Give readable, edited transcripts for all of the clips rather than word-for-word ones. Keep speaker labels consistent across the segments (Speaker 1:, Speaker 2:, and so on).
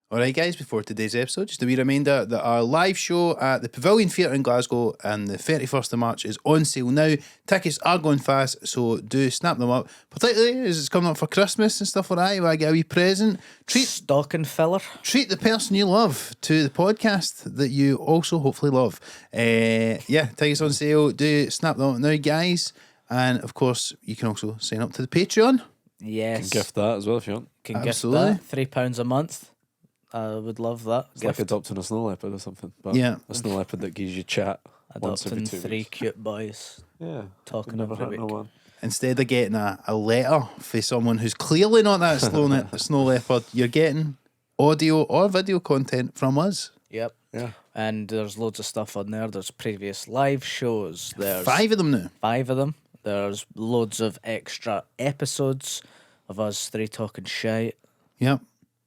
Speaker 1: Alright guys, before today's episode, just a wee reminder that our live show at the Pavilion Theatre in Glasgow on the 31st of March is on sale now. Tickets are going fast, so do snap them up. Particularly as it's coming up for Christmas and stuff like that, you want to get a wee present.
Speaker 2: Stocking filler.
Speaker 1: Treat the person you love to the podcast that you also hopefully love. Tickets on sale, do snap them up now guys. And of course, you can also sign up to the Patreon.
Speaker 2: Yes.
Speaker 3: You can gift that as well if you want.
Speaker 1: Absolutely.
Speaker 2: Gift that. £3 a month. I would love that.
Speaker 3: It's like adopting a snow leopard or something. But
Speaker 1: Yeah.
Speaker 3: a snow leopard that gives you chat once every
Speaker 2: Adopting
Speaker 3: 2
Speaker 2: three
Speaker 3: weeks.
Speaker 2: cute boys.
Speaker 3: Yeah.
Speaker 2: Talking
Speaker 3: Never
Speaker 2: every
Speaker 3: hurt
Speaker 2: week.
Speaker 3: no one.
Speaker 1: Instead of getting a letter for someone who's clearly not that snow leopard, you're getting audio or video content from us.
Speaker 2: Yep.
Speaker 3: Yeah.
Speaker 2: And there's loads of stuff on there. There's previous live shows. There's
Speaker 1: 5 of them now.
Speaker 2: 5 of them. There's loads of extra episodes of us three talking shite.
Speaker 1: Yep.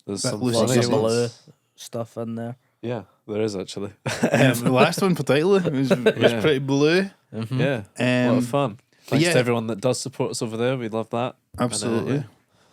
Speaker 3: There's
Speaker 1: That
Speaker 3: some
Speaker 1: Lucy
Speaker 3: funny
Speaker 2: Lots of
Speaker 1: Silence.
Speaker 2: blue
Speaker 3: ones.
Speaker 2: stuff in there.
Speaker 3: Yeah, there is actually.
Speaker 1: The last one particularly was
Speaker 3: Yeah.
Speaker 1: pretty blue.
Speaker 3: Yeah. A lot of fun. Thanks
Speaker 1: yeah.
Speaker 3: to everyone that does support us over there. We love that.
Speaker 1: Absolutely.
Speaker 3: And,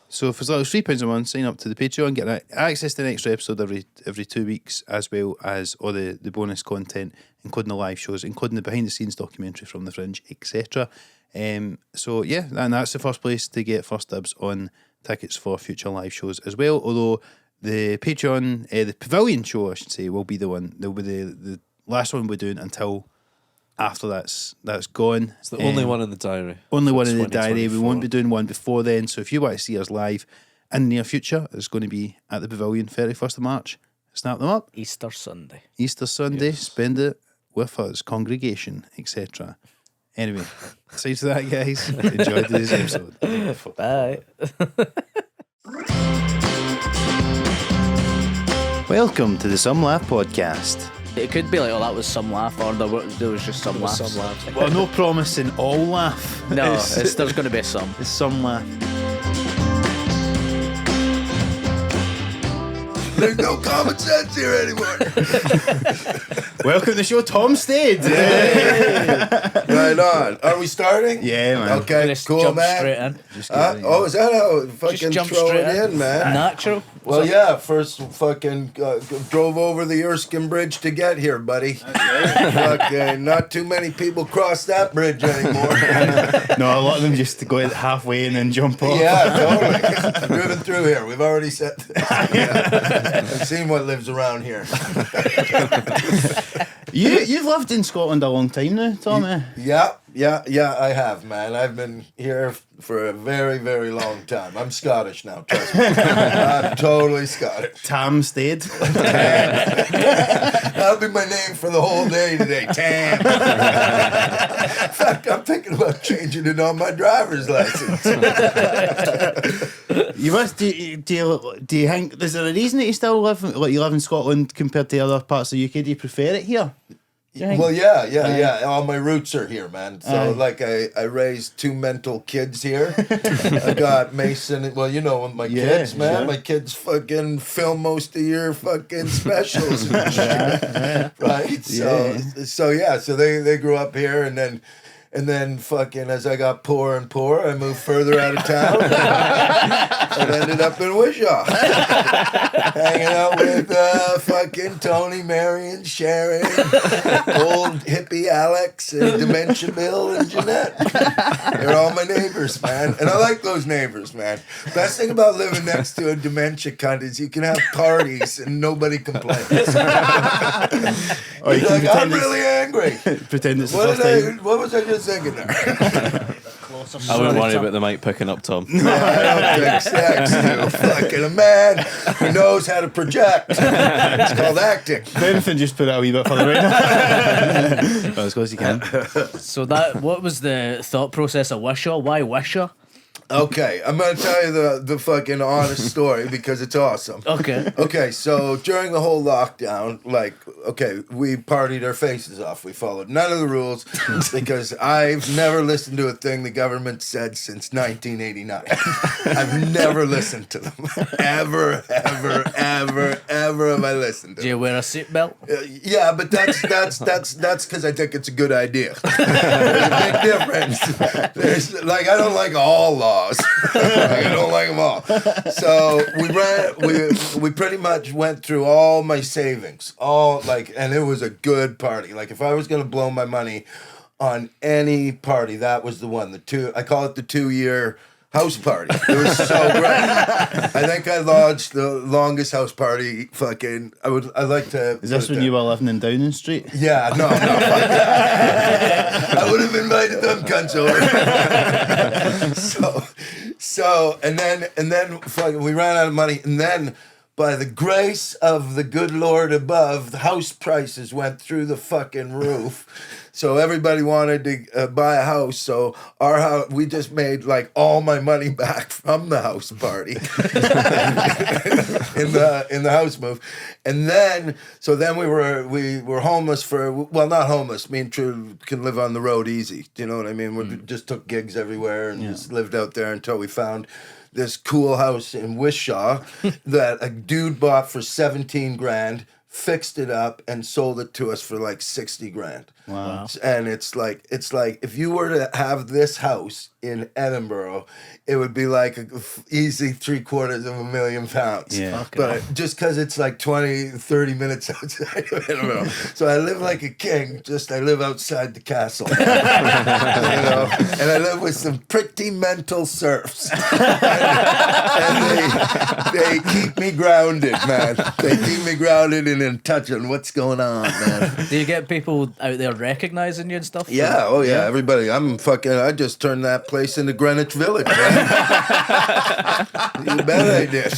Speaker 1: So for as little as £3 a month, sign up to the Patreon, get access to an extra episode every 2 weeks, as well as all the bonus content, including the live shows, including the behind the scenes documentary from the Fringe, etc. And that's the first place to get first dibs on tickets for future live shows as well. Although the Patreon, the Pavilion show, I should say, will be the one. They'll be the last one we're doing until after that's gone.
Speaker 3: It's the only one in the diary.
Speaker 1: Only
Speaker 3: for
Speaker 1: one in the diary. We won't
Speaker 3: 2024.
Speaker 1: be doing one before then. So if you want to see us live in the near future, it's going to be at the Pavilion 31st of March. Snap them up.
Speaker 2: Easter Sunday.
Speaker 1: Easter Sunday,
Speaker 3: Yes.
Speaker 1: spend it with us, congregation, etc. Anyway, aside to that, guys, enjoy today's episode.
Speaker 2: Bye.
Speaker 1: Welcome to the Some Laugh podcast.
Speaker 2: It could be like, oh, that was some laugh, or there was just some laughs.
Speaker 3: Some laughs.
Speaker 1: Well, no promising all laugh.
Speaker 2: No,
Speaker 1: It's
Speaker 2: there's going to be some.
Speaker 1: some laugh.
Speaker 4: There's no common sense here anymore.
Speaker 1: Welcome to the show, Tom Stade.
Speaker 4: Right on. Are we starting?
Speaker 1: Yeah, man.
Speaker 4: Okay,
Speaker 2: Just
Speaker 4: cool,
Speaker 2: jump
Speaker 4: man.
Speaker 2: straight in.
Speaker 1: Just
Speaker 4: Is that how it fucking
Speaker 2: jump
Speaker 4: throw
Speaker 2: straight
Speaker 4: it in, man?
Speaker 2: Natural.
Speaker 4: Well, yeah, first fucking drove over the Erskine Bridge to get here, buddy. Fucking not too many people cross that bridge anymore.
Speaker 1: No, a lot of them just go halfway and then jump off.
Speaker 4: Yeah, totally. Driven through here. We've already said I've seen what lives around here.
Speaker 1: You've lived in Scotland a long time now, Tommy.
Speaker 4: Yeah, I have, man. I've been here for a very, very long time. I'm Scottish now, trust me. I'm totally Scottish.
Speaker 1: Tom Stade.
Speaker 4: That'll be my name for the whole day today, Tam. In fact, I'm thinking about changing it on my driver's license.
Speaker 1: You must do you think is there a reason that you still live in Scotland compared to other parts of the UK? Do you prefer it here?
Speaker 4: Well, yeah. All my roots are here, man. So, I raised 2 mental kids here. I got Mason. Well, you know my kids, man.
Speaker 1: Sure.
Speaker 4: My kids fucking film most of your fucking specials and shit. Right? So they grew up here, and then fucking as I got poorer and poorer, I moved further out of town. And ended up in Wishaw. Hanging out with fucking Tony, Mary, and Sharon, old hippie Alex, and Dementia Bill, and Jeanette. They're all my neighbors, man. And I like those neighbors, man. Best thing about living next to a dementia cunt is you can have parties and nobody complains.
Speaker 1: Or you can
Speaker 4: Like, I'm really angry.
Speaker 1: pretend it's the first time.
Speaker 4: What was I just thinking there?
Speaker 3: I wouldn't worry about the mic picking up, Tom.
Speaker 4: I don't think sex, you fucking a man who knows how to project. It's called acting.
Speaker 1: If anything, just put it a wee bit further right. Well, as close as you can.
Speaker 2: So what was the thought process of Wishaw? Why Wishaw?
Speaker 4: Okay, I'm gonna tell you the fucking honest story because it's awesome.
Speaker 2: Okay.
Speaker 4: Okay, so during the whole lockdown, we partied our faces off. We followed none of the rules because I've never listened to a thing the government said since 1989. I've never listened to them. Ever. never have I listened to
Speaker 2: Do you wear a seatbelt?
Speaker 4: Yeah, but that's because I think it's a good idea. There's a big difference. There's like I don't like all laws. I don't like them all. So we pretty much went through all my savings, and it was a good party. Like if I was gonna blow my money on any party, that was the one. I call it the 2-year house party. It was so great. I think I lodged the longest house party. Fucking, I'd like to.
Speaker 1: Is this when you were living in Downing Street?
Speaker 4: Yeah, no, fuck that. I would have invited them cunts over. so, and then, fucking, we ran out of money, and then. By the grace of the good Lord above, the house prices went through the fucking roof. So everybody wanted to buy a house. So our house, we just made like all my money back from the house party in the house move. And then we were homeless not homeless. Me and Trudy can live on the road easy. Do you know what I mean? We just took gigs everywhere and just lived out there until we found this cool house in Wishaw that a dude bought for 17 grand, fixed it up, and sold it to us for like 60 grand.
Speaker 1: Wow.
Speaker 4: And it's like if you were to have this house in Edinburgh, it would be like easy £750,000.
Speaker 1: Yeah.
Speaker 4: But just because it's like 20-30 minutes outside of Edinburgh. So I live like a king, I live outside the castle. And I live with some pretty mental serfs. and they keep me grounded, man. They keep me grounded and in touch on what's going on, man.
Speaker 2: Do you get people out there recognizing you and stuff?
Speaker 4: Yeah, oh yeah, everybody. I just turned that place into Greenwich Village, man. You bet I did.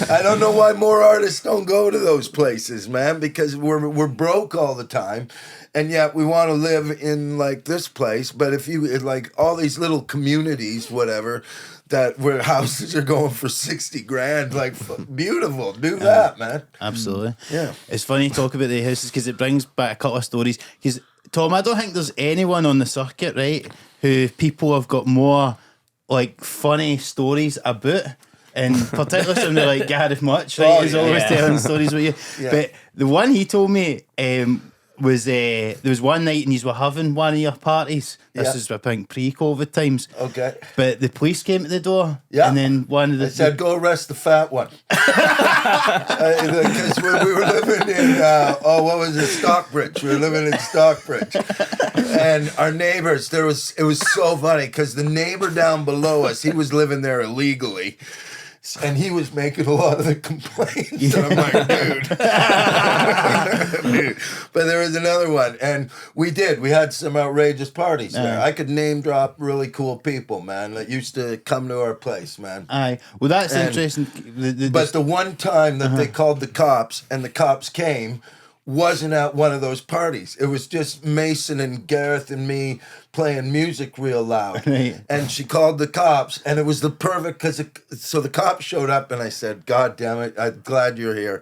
Speaker 4: I don't know why more artists don't go to those places, man, because we're broke all the time. And yet we want to live in like this place. But if you like all these little communities, whatever, where houses are going for 60 grand, like beautiful. Do that, man.
Speaker 1: Absolutely.
Speaker 4: Yeah.
Speaker 1: It's funny to talk about the houses because it brings back a couple of stories. Because Tom, I don't think there's anyone on the circuit, right, who people have got more like funny stories about. And particularly something like Gareth Much, right? He's always telling stories with you. Yeah. But the one he told me was there was one night and you were having one of your parties. This is, I think, pre-COVID times.
Speaker 4: Okay.
Speaker 1: But the police came to the door. Yeah. And then one of the...
Speaker 4: They said, go arrest the fat one. Because we were living in, what was it, Stockbridge. We were living in Stockbridge. And our neighbors, it was so funny because the neighbor down below us, he was living there illegally. And he was making a lot of the complaints. And I'm like, dude. But there was another one. And we had some outrageous parties there. I could name drop really cool people, man, that used to come to our place, man.
Speaker 1: Aye. Well, that's interesting.
Speaker 4: But the one time that they called the cops and the cops came wasn't at one of those parties. It was just Mason and Gareth and me playing music real loud. Right. And she called the cops, and it was the perfect, so the cops showed up, and I said, God damn it, I'm glad you're here.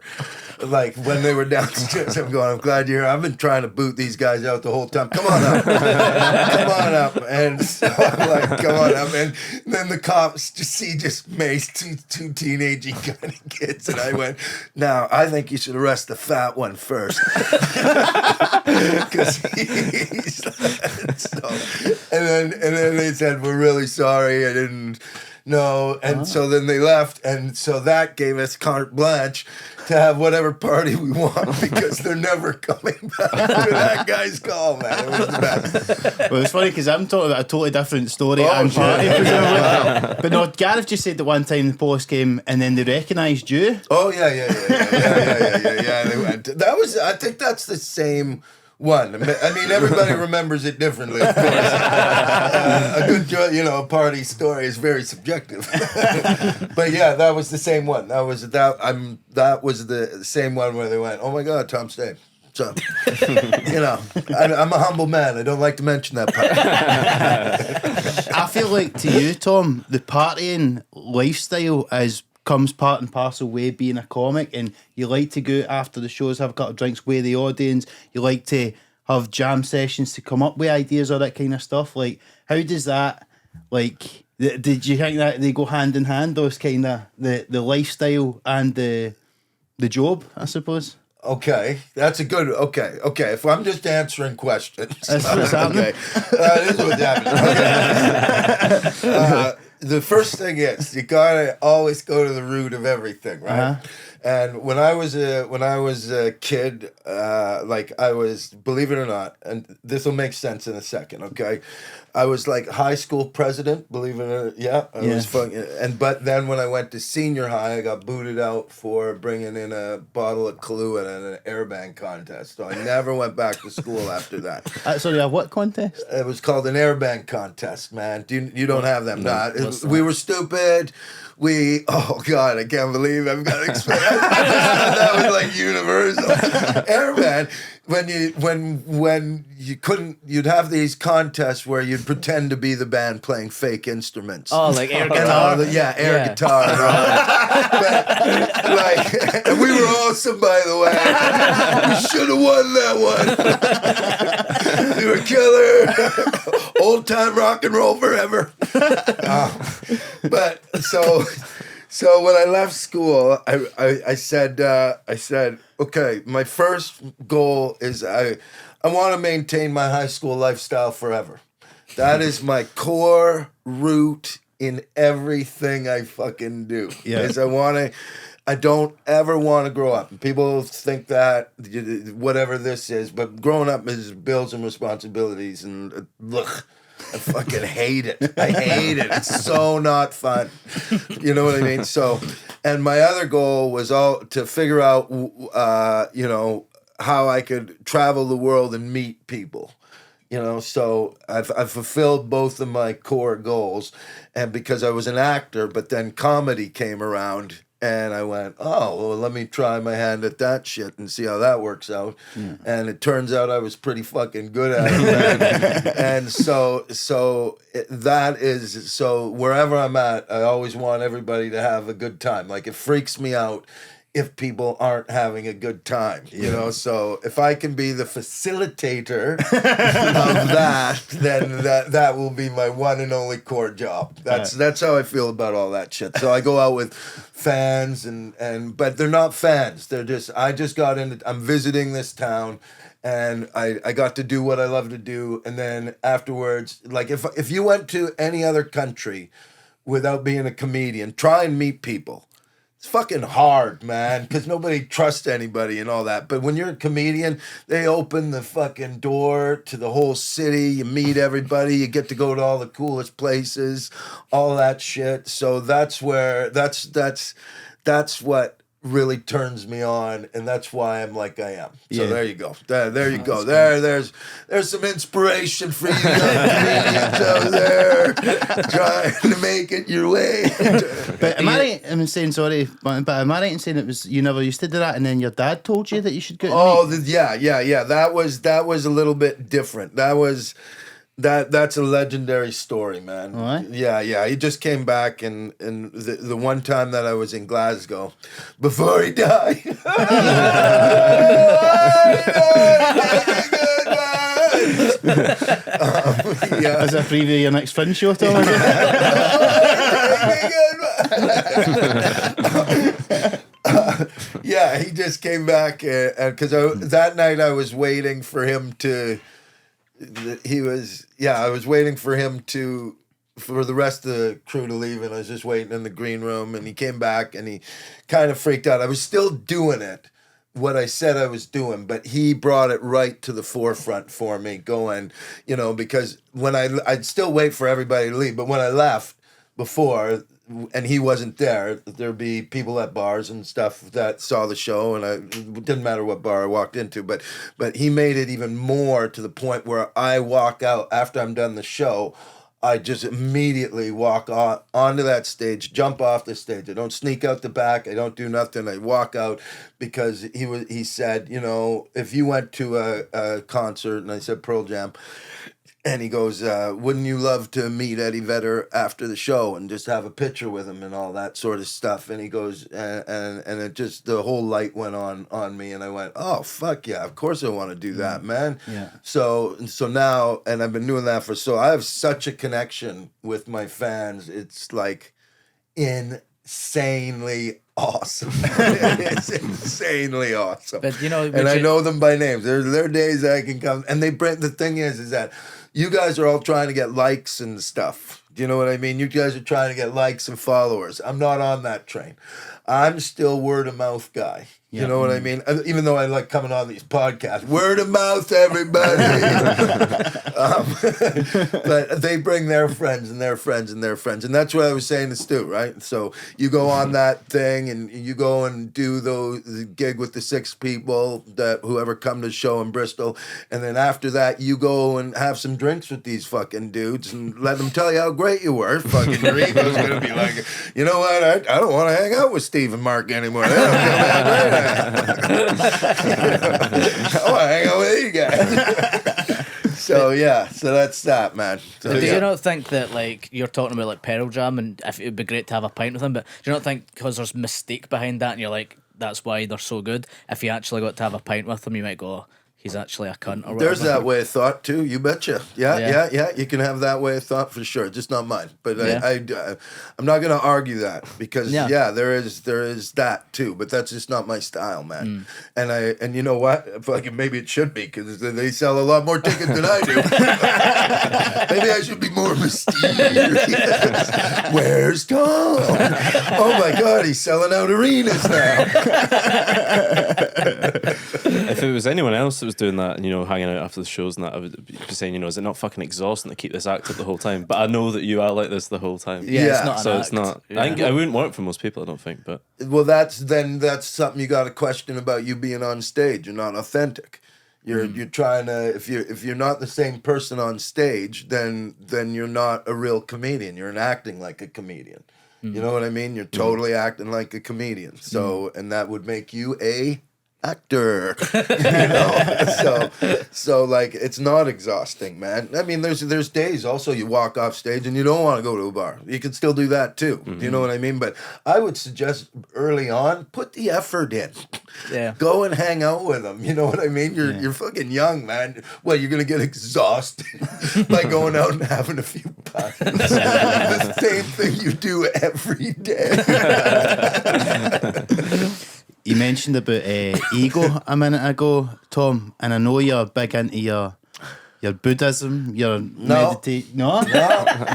Speaker 4: Like, when they were downstairs, I'm glad you're here. I've been trying to boot these guys out the whole time. Come on up. Come on up. And so I'm like, come on up. And then the cops just maced two teenagey kind of kids, and I went, now, I think you should arrest the fat one first. Because he's so, and then they said, we're really sorry, I didn't know. And so then they left, and so that gave us carte blanche to have whatever party we want because they're never coming back to that guy's call, man. It was the best.
Speaker 1: Well, it's funny because I'm talking about a totally different story and party. But no, Gareth just said that one time the police came and then they recognised you.
Speaker 4: Oh yeah. They went. I think that's the same one. I mean, everybody remembers it differently, of course. A good, party story is very subjective. But yeah, that was the same one. That was the same one where they went, oh my God, Tom Stade. So, I'm a humble man. I don't like to mention that part.
Speaker 1: I feel like to you, Tom, the partying lifestyle comes part and parcel with being a comic, and you like to go after the shows, have a couple of drinks with the audience. You like to have jam sessions to come up with ideas, all that kind of stuff. Like, how does that, like, did you think that they go hand in hand, those kind of, the lifestyle and the The job, I suppose.
Speaker 4: Okay, that's a good. Okay. If I'm just answering questions,
Speaker 1: That's what's happening.
Speaker 4: That is what's happening. The first thing is you gotta always go to the root of everything, right?
Speaker 1: Uh-huh.
Speaker 4: And when I was a kid, like I was, believe it or not, and this will make sense in a second. Okay, I was like high school president, believe it or not. I was fucking. But then when I went to senior high, I got booted out for bringing in a bottle of Kahlua at an airbang contest. So I never went back to school after that.
Speaker 1: Sorry, a what contest?
Speaker 4: It was called an airbang contest, man. You don't have them?
Speaker 3: No,
Speaker 4: We were stupid. Oh God, I can't believe I've got to explain. That was like universal. Airband. When you couldn't, you'd have these contests where you'd pretend to be the band playing fake instruments.
Speaker 2: Oh, like air
Speaker 4: And
Speaker 2: guitar.
Speaker 4: air guitar and all that. But, like, and we were awesome, by the way. We should have won that one. We were killer. Old time rock and roll forever. But so when I left school, I said, okay, my first goal is I want to maintain my high school lifestyle forever. That is my core root in everything I fucking do.
Speaker 1: Yeah.
Speaker 4: Is I don't ever want to grow up. People think that whatever this is, but growing up is bills and responsibilities and look. I fucking hate it. I hate it. It's so not fun. You know what I mean? So, and my other goal was to figure out, how I could travel the world and meet people. So I've fulfilled both of my core goals, and because I was an actor, but then comedy came around. And I went, oh, well, let me try my hand at that shit and see how that works out. Yeah. And it turns out I was pretty fucking good at it. And so wherever I'm at, I always want everybody to have a good time. Like, it freaks me out if people aren't having a good time, So if I can be the facilitator of that, then that will be my one and only core job. That's how I feel about all that shit. So I go out with fans but they're not fans. They're just, I'm visiting this town. And I got to do what I love to do. And then afterwards, like if you went to any other country without being a comedian, try and meet people. It's fucking hard, man, because nobody trusts anybody and all that. But when you're a comedian, they open the fucking door to the whole city. You meet everybody. You get to go to all the coolest places, all that shit. So that's what really turns me on, and that's why I'm like I am. So there you go. There you go. There's some inspiration for you young comedians out there trying to make it your way.
Speaker 1: But am I right? I'm saying sorry, but am I right in saying it was you never used to do that, and then your dad told you that you should go?
Speaker 4: Yeah. That was a little bit different. That's a legendary story, man.
Speaker 1: All right.
Speaker 4: Yeah. He just came back, and the one time that I was in Glasgow before he died.
Speaker 1: As a preview of your next Fringe show, Tom.
Speaker 4: Yeah, he just came back because that night I was waiting for him to. I was waiting for him for the rest of the crew to leave, and I was just waiting in the green room, and he came back and he kind of freaked out. I was still doing it, what I said I was doing, but he brought it right to the forefront for me going, because when I'd still wait for everybody to leave, but when I left before, and he wasn't there, there'd be people at bars and stuff that saw the show, and it didn't matter what bar I walked into, but he made it even more to the point where I walk out after I'm done the show. I just immediately walk onto that stage, jump off the stage. I don't sneak out the back. I don't do nothing. I walk out because he said, if you went to a concert, and I said Pearl Jam, and he goes, wouldn't you love to meet Eddie Vedder after the show and just have a picture with him and all that sort of stuff? And he goes, and it just, the whole light went on me, and I went, oh, fuck yeah, of course I want to do that, man.
Speaker 1: Yeah.
Speaker 4: So now, and I've been doing that so I have such a connection with my fans. It's like insanely awesome. It's insanely awesome.
Speaker 2: But you know,
Speaker 4: and I know them by names. There are days I can come, and they bring. The thing is that you guys are all trying to get likes and stuff. Do you know what I mean? You guys are trying to get likes and followers. I'm not on that train. I'm still word of mouth guy. You know what I mean? Even though I like coming on these podcasts, word of mouth, everybody. But they bring their friends and their friends and their friends. And that's what I was saying to Stu, right? So you go on that thing and you go and do the gig with the 6 people that whoever come to the show in Bristol. And then after that, you go and have some drinks with these fucking dudes and let them tell you how great you were. Fucking your ego's going to be like, you know what? I don't want to hang out with Steve and Mark anymore. They don't tell me how great I am. I want to hang out with you guys. So that's that, man. So,
Speaker 2: do you not think that, like, you're talking about like Pearl Jam, and if it would be great to have a pint with them, but do you not think because there's mystique behind that, and you're like, that's why they're so good? If you actually got to have a pint with them, you might go, he's actually a cunt or whatever.
Speaker 4: There's that way of thought too. You betcha. Yeah. You can have that way of thought for sure. Just not mine. But I'm not going to argue that because there is that too. But that's just not my style, man. And you know what? Fucking maybe it should be because they sell a lot more tickets than I do. Maybe I should be more mysterious. Where's Tom? Oh my God, he's selling out arenas now.
Speaker 3: If it was anyone else that was doing that and, you know, hanging out after the shows and that, I would be saying, you know, is it not fucking exhausting to keep this act up the whole time? But I know that you are like this the whole time.
Speaker 2: Yeah. It's not
Speaker 3: so
Speaker 2: an
Speaker 3: it's
Speaker 2: act.
Speaker 3: not.
Speaker 2: Yeah.
Speaker 3: I wouldn't work for most people, I don't think. But
Speaker 4: well, that's something you got to question about you being on stage. You're not authentic. You're trying to if you're not the same person on stage, then you're not a real comedian. You're acting like a comedian. You know what I mean? You're totally acting like a comedian. So and that would make you a actor, you know. So like it's not exhausting, man. I mean, there's days also you walk off stage and you don't want to go to a bar. You can still do that too. You know what I mean? But I would suggest early on put the effort in.
Speaker 2: Yeah.
Speaker 4: Go and hang out with them. You know what I mean? You're fucking young, man. Well, you're gonna get exhausted by going out and having a few pints. The same thing you do every day.
Speaker 1: You mentioned about ego a minute ago, Tom, and I know you're big into your Buddhism, your meditation. No?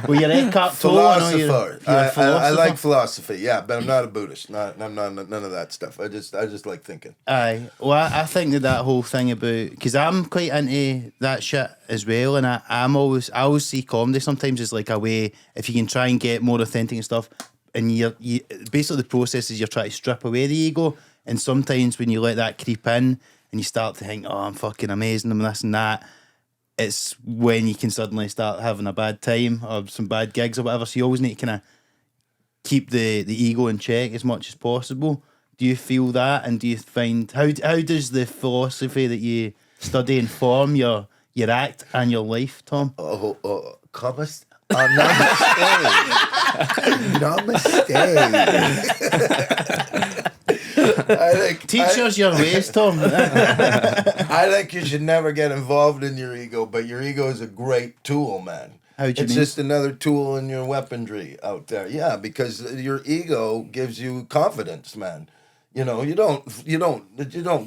Speaker 1: Well, you're Eckhart Tolle.
Speaker 4: Philosopher. I like philosophy, yeah, but I'm not a Buddhist. I'm not none of that stuff. I just like thinking.
Speaker 1: Aye. Well, I think that whole thing about, because I'm quite into that shit as well, and I always see comedy sometimes as like a way, if you can try and get more authentic and stuff, and you basically the process is you're trying to strip away the ego. And sometimes when you let that creep in and you start to think, oh, I'm fucking amazing, I'm this and that, it's when you can suddenly start having a bad time or some bad gigs or whatever. So you always need to kind of keep the ego in check as much as possible. Do you feel that? And do you find, how does the philosophy that you study inform your act and your life, Tom?
Speaker 4: Namaste. Namaste.
Speaker 1: Teach us your ways, Tom.
Speaker 4: I think you should never get involved in your ego, but your ego is a great tool, man.
Speaker 1: How do you mean?
Speaker 4: It's just another tool in your weaponry out there. Yeah, because your ego gives you confidence, man. You know, you don't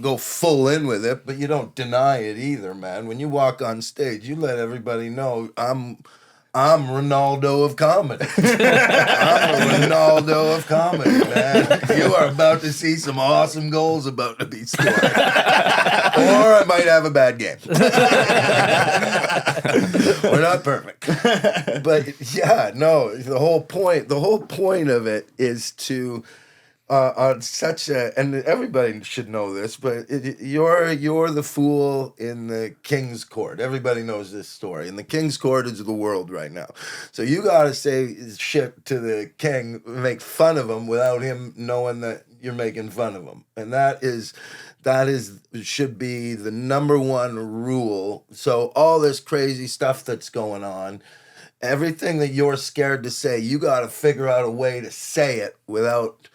Speaker 4: go full in with it, but you don't deny it either, man. When you walk on stage, you let everybody know I'm Ronaldo of comedy. I'm a Ronaldo of comedy, man. You are about to see some awesome goals about to be scored. Or I might have a bad game. We're not perfect. But yeah, no, the whole point of it is to on such a, and everybody should know this, but you're the fool in the king's court. Everybody knows this story. And the king's court is the world right now. So you got to say shit to the king, make fun of him without him knowing that you're making fun of him. And that should be the number one rule. So all this crazy stuff that's going on, everything that you're scared to say, you got to figure out a way to say it without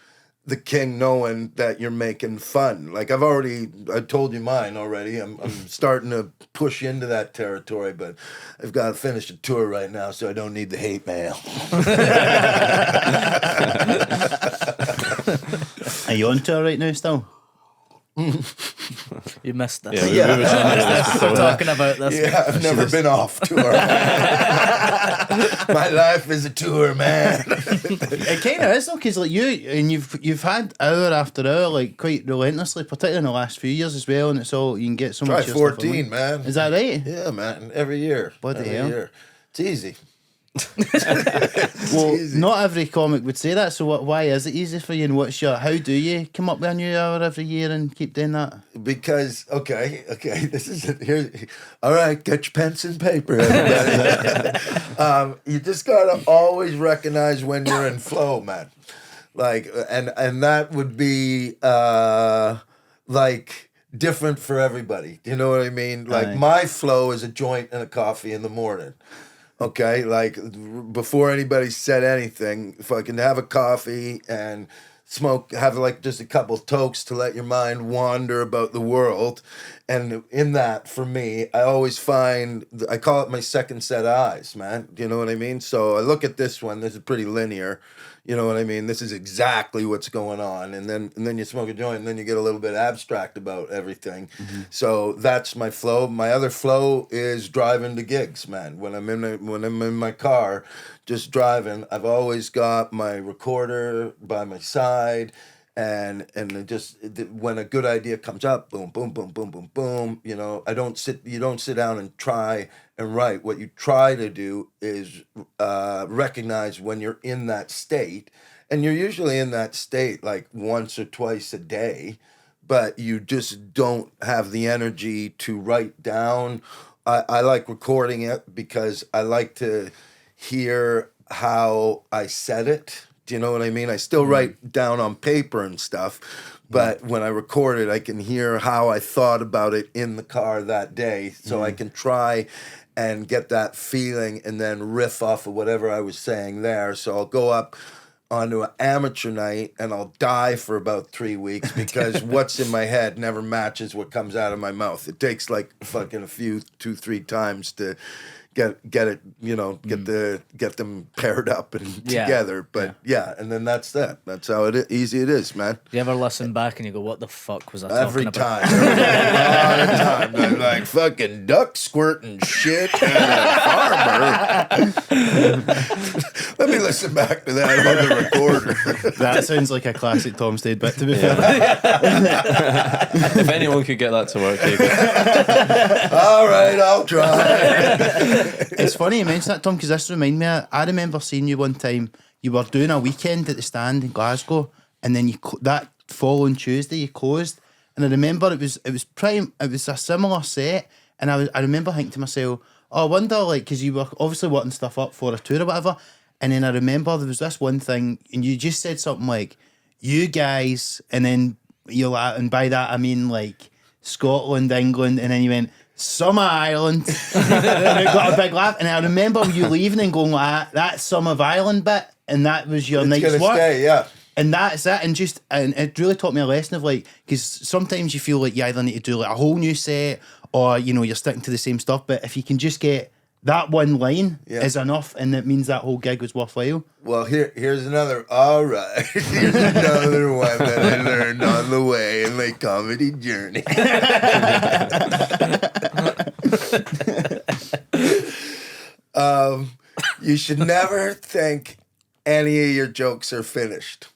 Speaker 4: the king knowing that you're making fun. Like I told you mine already. I'm starting to push into that territory, but I've got to finish a tour right now, so I don't need the hate mail.
Speaker 1: Are you on tour right now still?
Speaker 2: You missed this.
Speaker 3: Yeah, we were trying to do this before.
Speaker 2: We're talking about this.
Speaker 4: Yeah, I've never been off tour. My life is a tour, man.
Speaker 1: It kind of is though, because like you've had hour after hour, like quite relentlessly, particularly in the last few years as well, and it's all you can get so
Speaker 4: Try
Speaker 1: much. of your stuff
Speaker 4: 14,
Speaker 1: online.
Speaker 4: man.
Speaker 1: Is that right?
Speaker 4: Yeah, man. Every year.
Speaker 1: Bloody
Speaker 4: Every
Speaker 1: hell.
Speaker 4: year. It's easy.
Speaker 1: Well,
Speaker 4: easy.
Speaker 1: not every comic would say that. So why is it easy for you? And how do you come up with a new hour every year and keep doing that?
Speaker 4: Because this is it. Here. All right, get your pens and paper, everybody. You just gotta always recognize when you're in flow, man. Like, and that would be like different for everybody. You know what I mean? Like my flow is a joint and a coffee in the morning. Okay, like before anybody said anything, if I can have a coffee and have like just a couple of tokes to let your mind wander about the world. And in that, for me, I always I call it my second set of eyes, man. You know what I mean? So I look at this one, this is pretty linear. You know what I mean? This is exactly what's going on. And then you smoke a joint and then you get a little bit abstract about everything. Mm-hmm. So that's my flow. My other flow is driving to gigs, man. When I'm in my car, just driving, I've always got my recorder by my side. And when a good idea comes up, boom, boom, boom, boom, boom, boom. You know, you don't sit down and try and write. What you try to do is recognize when you're in that state, and you're usually in that state like once or twice a day, but you just don't have the energy to write down. I like recording it because I like to hear how I said it. Do you know what I mean? I still write down on paper and stuff, but when I record it, I can hear how I thought about it in the car that day. So I can try and get that feeling and then riff off of whatever I was saying there. So I'll go up onto an amateur night and I'll die for about 3 weeks because what's in my head never matches what comes out of my mouth. It takes like fucking 2-3 times to get it, you know, get them paired up and together. But and then that's that. That's how easy it is, man.
Speaker 2: Do you ever listen back and you go, "What the fuck was I
Speaker 4: Every
Speaker 2: talking about?"
Speaker 4: time, a lot of times, I'm like fucking duck squirting shit and a farmer. Let me listen back to that on the recorder.
Speaker 1: That sounds like a classic Tom Stade bit, to be fair.
Speaker 3: If anyone could get that to work,
Speaker 4: All right, I'll try.
Speaker 1: It's funny you mention that, Tom, because this reminds me. I remember seeing you one time. You were doing a weekend at the Stand in Glasgow, and then that following Tuesday you closed. And I remember it was a similar set, and I remember thinking to myself, "Oh, I wonder," like, because you were obviously wanting stuff up for a tour or whatever. And then I remember there was this one thing, and you just said something like, "You guys," and then and by that I mean like Scotland, England, and then you went, "Summer Island," and it got a big laugh. And I remember you leaving and going like, "That Summer Island bit," and that was your night's work.
Speaker 4: Stay, yeah.
Speaker 1: And that's it. And it really taught me a lesson of like, because sometimes you feel like you either need to do like a whole new set or you know you're sticking to the same stuff. But if you can just get that one line is enough, and it means that whole gig was worthwhile.
Speaker 4: Well, here's another. All right, here's another one that I learned on the way in my comedy journey. You should never think any of your jokes are finished.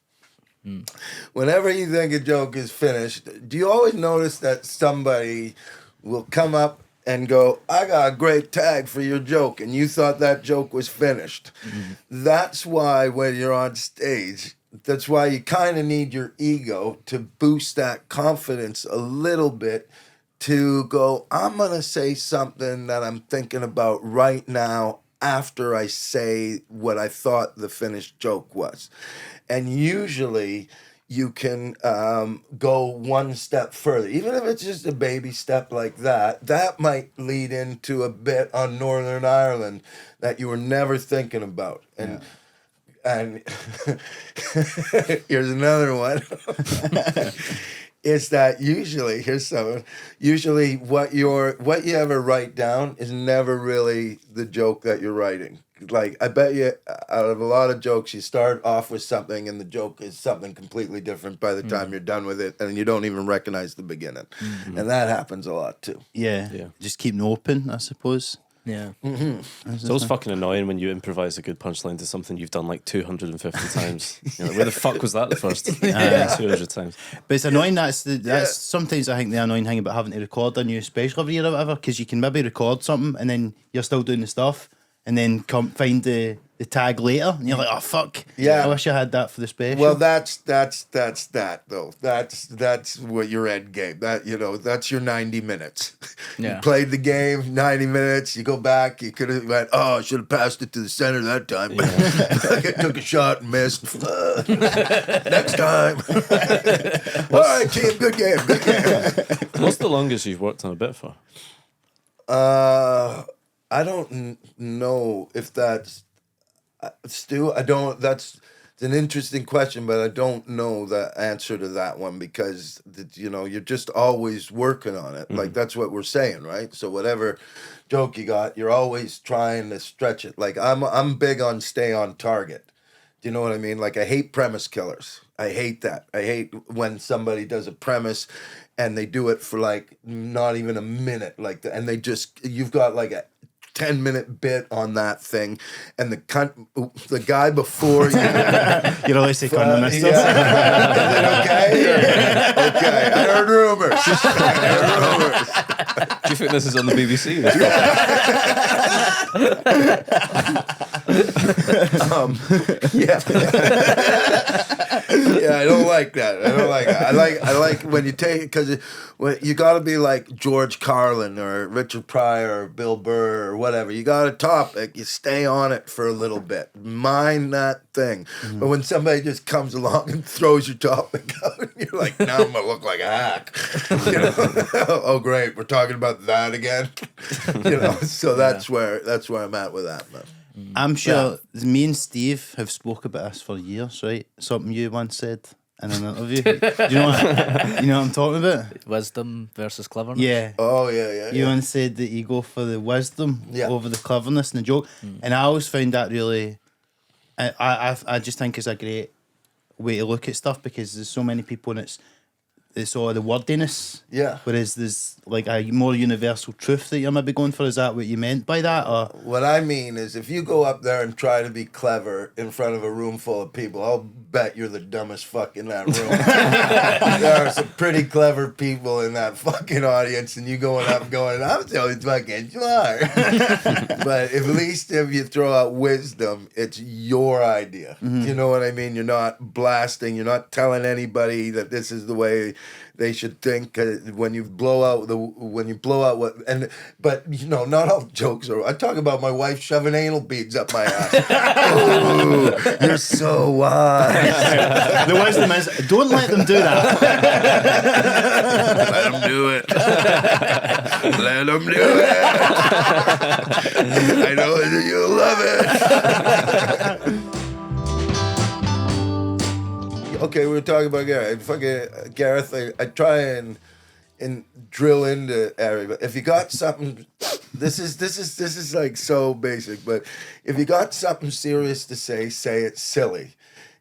Speaker 4: Whenever you think a joke is finished, do you always notice that somebody will come up and go, "I got a great tag for your joke," and you thought that joke was finished? That's why when you're on stage, that's why you kind of need your ego to boost that confidence a little bit to go, "I'm going to say something that I'm thinking about right now after I say what I thought the finished joke was." And usually you can go one step further. Even if it's just a baby step like that, that might lead into a bit on Northern Ireland that you were never thinking about. And And here's another one. Is that usually what you ever write down is never really the joke that you're writing. Like, I bet you out of a lot of jokes, you start off with something and the joke is something completely different by the time you're done with it, and you don't even recognize the beginning. And that happens a lot too.
Speaker 1: Yeah. Just keeping open, I suppose.
Speaker 2: Yeah.
Speaker 3: It's always fucking annoying when you improvise a good punchline to something you've done like 250 times. You're like, where the fuck was that the first 200 times?
Speaker 1: But it's annoying. That's sometimes I think the annoying thing about having to record a new special every year or whatever, because you can maybe record something and then you're still doing the stuff, and then come find the tag later, and you're like, oh fuck, I wish I had that for the special.
Speaker 4: Well, that's that though. That's what your end game. That's your 90 minutes.
Speaker 2: Yeah.
Speaker 4: You played the game 90 minutes. You go back. You could have went, oh, I should have passed it to the center that time. But I took a shot and missed. Next time. All right, team. Good game. Good game.
Speaker 3: What's the longest you've worked on a bit for?
Speaker 4: I don't know if that's Stu. I don't. It's an interesting question, but I don't know the answer to that one because you're just always working on it. Like that's what we're saying, right? So whatever joke you got, you're always trying to stretch it. Like I'm big on stay on target. Do you know what I mean? Like I hate premise killers. I hate that. I hate when somebody does a premise and they do it for like not even a minute, and you've got like a 10-minute bit on that thing, and the guy before you.
Speaker 1: You're always say cunt on this.
Speaker 4: Is it okay? Okay, I heard rumors.
Speaker 3: Do you think this is on the BBC? Yeah, I don't like that. I like when you take, because you got to be like George Carlin or Richard Pryor or Bill Burr or whatever. You got a topic, you stay on it for a little bit. Mind that thing. But when somebody just comes along and throws your topic out, you're like, now I'm gonna look like a hack. Oh great, we're talking about that again. So that's where I'm at with that, man.
Speaker 1: I'm sure me and Steve have spoke about this for years, right? Something you once said in an interview. Do you know what I'm talking about?
Speaker 2: Wisdom versus cleverness.
Speaker 1: Yeah.
Speaker 4: Oh yeah.
Speaker 1: You once said that you go for the wisdom over the cleverness and the joke, and I always found that really. I just think it's a great way to look at stuff, because there's so many people and it's all the wordiness.
Speaker 4: Yeah.
Speaker 1: Whereas there's like a more universal truth that you're maybe going for. Is that what you meant by that? Or
Speaker 4: what I mean is, if you go up there and try to be clever in front of a room full of people, I'll bet you're the dumbest fuck in that room. There are some pretty clever people in that fucking audience, and you going up going, I'm so fucking smart. But at least if you throw out wisdom, it's your idea. You know what I mean? You're not blasting. You're not telling anybody that this is the way they should think. When you blow out but not all jokes are. I talk about my wife shoving anal beads up my ass. Ooh, you're so wise.
Speaker 1: the wisdom is, don't let them do that.
Speaker 4: Let them do it. Let them do it. I know that you'll love it. Okay, we were talking about Gareth. Fucking Gareth, I try and drill into everybody. If you got something, this is like so basic, but if you got something serious to say it silly.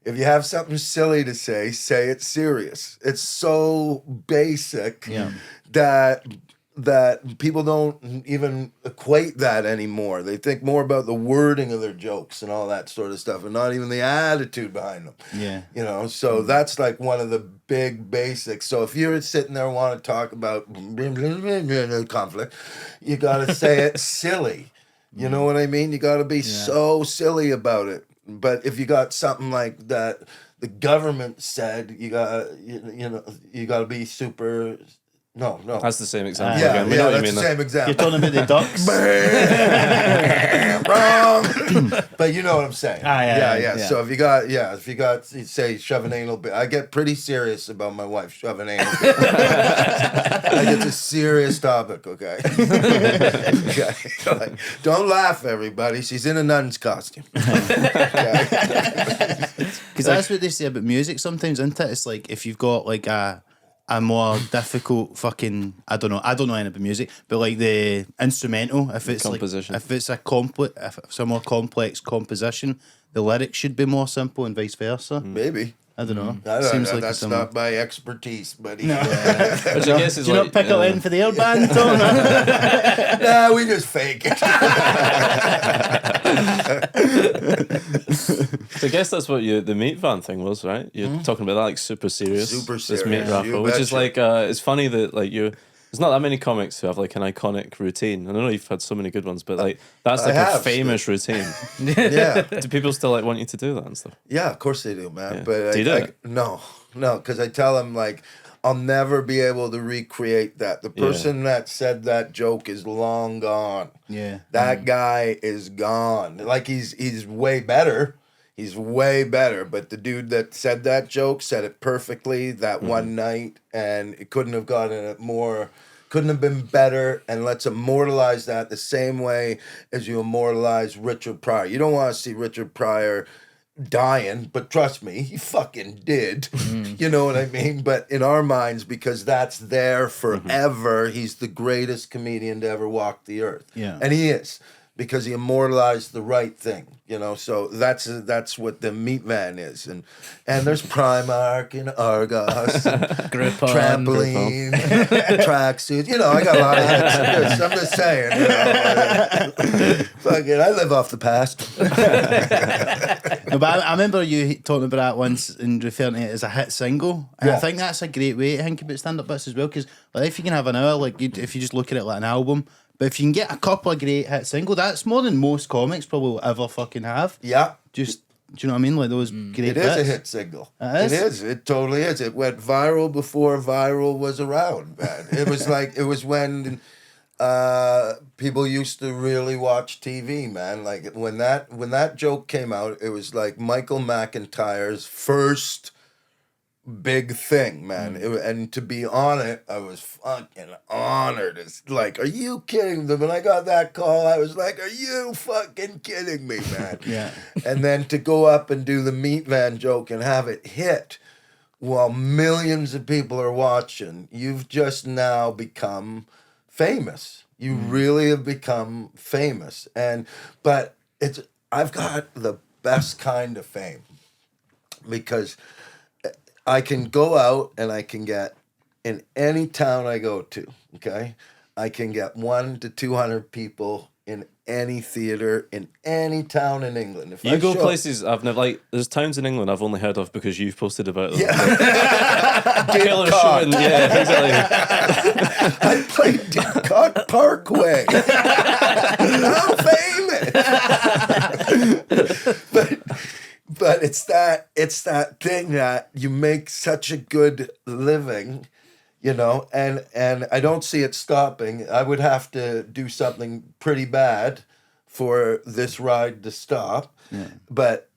Speaker 4: If you have something silly to say it serious. It's so basic that people don't even equate that anymore. They think more about the wording of their jokes and all that sort of stuff, and not even the attitude behind them.
Speaker 1: Yeah.
Speaker 4: So that's like one of the big basics. So if you're sitting there and want to talk about conflict, you got to say it silly. You know what I mean? You got to be so silly about it. But if you got something like that, the government said, you got to be super. No.
Speaker 3: That's the same example
Speaker 4: Yeah,
Speaker 3: again. We know what you
Speaker 4: that's
Speaker 3: mean,
Speaker 4: the same example.
Speaker 1: You're talking about the ducks.
Speaker 4: Wrong. But you know what I'm saying.
Speaker 1: Yeah.
Speaker 4: So if you got, say, shove an anal bit. I get pretty serious about my wife shoving anal bit. Like, it's a serious topic, okay? Okay. Like, don't laugh, everybody. She's in a nun's costume. Okay?
Speaker 1: Because that's what they say about music sometimes, isn't it? It's like if you've got like a more difficult fucking I don't know anything about music, but like the instrumental, if it's
Speaker 5: composition.
Speaker 1: like if it's a more complex composition, the lyrics should be more simple and vice versa.
Speaker 4: Maybe.
Speaker 1: I don't know.
Speaker 4: I don't
Speaker 1: Seems
Speaker 4: know.
Speaker 1: like
Speaker 4: That's
Speaker 1: similar.
Speaker 4: not my expertise, buddy.
Speaker 5: Which I guess is
Speaker 1: Do you
Speaker 5: like,
Speaker 1: not pick up in for the air band, Tom?
Speaker 4: Nah, we just fake it.
Speaker 5: So I guess that's what the meat van thing was, right? You're talking about that like super serious.
Speaker 4: Super
Speaker 5: This
Speaker 4: serious,
Speaker 5: meat
Speaker 4: you
Speaker 5: raffle, which is
Speaker 4: betcha.
Speaker 5: like it's funny that like there's not that many comics who have like an iconic routine. I don't know you've had so many good ones, but like that's
Speaker 4: I
Speaker 5: like a
Speaker 4: have.
Speaker 5: famous routine.
Speaker 4: Yeah.
Speaker 5: Do people still like want you to do that and stuff?
Speaker 4: Yeah, of course they do, man.
Speaker 5: Yeah.
Speaker 4: But
Speaker 5: Do you do it?
Speaker 4: no, because I tell them like I'll never be able to recreate that. The person that said that joke is long gone.
Speaker 1: Yeah.
Speaker 4: That guy is gone. Like he's way better. He's way better. But the dude that said that joke said it perfectly that one night, and it couldn't have gotten it more. Couldn't have been better, and let's immortalize that the same way as you immortalize Richard Pryor. You don't want to see Richard Pryor dying, but trust me, he fucking did. You know what I mean? But in our minds, because that's there forever, he's the greatest comedian to ever walk the earth.
Speaker 1: Yeah.
Speaker 4: And he is, because he immortalized the right thing. You know, so that's what the meat van is, and there's Primark and Argos, and
Speaker 2: Groupon.
Speaker 4: trampoline, tracksuits. You know, I got a lot of hits. I'm just saying. You know, fucking, I live off the past.
Speaker 1: No, but I remember you talking about that once and referring to it as a hit single. And I
Speaker 4: Yeah.
Speaker 1: think that's a great way to think about stand-up bits as well. Because like, if you can have an hour, like if you just look at it like an album, but if you can get a couple of great hit single, that's more than most comics probably will ever fucking have.
Speaker 4: Yeah.
Speaker 1: Just, do you know what I mean? Like those great
Speaker 4: It is a
Speaker 1: bits.
Speaker 4: hit single.
Speaker 1: It is?
Speaker 4: It is. It totally is. It went viral before viral was around, man. It was like, it was when people used to really watch TV, man. Like when that joke came out, it was like Michael McIntyre's first big thing, man. And to be on it, I was fucking honored. It's like, are you kidding me? When I got that call, I was like, are you fucking kidding me, man?
Speaker 1: Yeah.
Speaker 4: And then to go up and do the meat van joke and have it hit while millions of people are watching, you've just now become famous. You really have become famous. But I've got the best kind of fame, because I can go out and I can get, in any town I go to, okay, I can get 100 to 200 people in any theater in any town in England. If
Speaker 5: You
Speaker 4: I
Speaker 5: go
Speaker 4: show-
Speaker 5: places I've never like. There's towns in England I've only heard of because you've posted about them.
Speaker 4: Yeah.
Speaker 5: Killer
Speaker 4: Didcot.
Speaker 5: shooting, yeah, exactly.
Speaker 4: I played Didcot Parkway. I'm famous. But it's that thing that you make such a good living, you know, and I don't see it stopping. I would have to do something pretty bad for this ride to stop. Yeah. But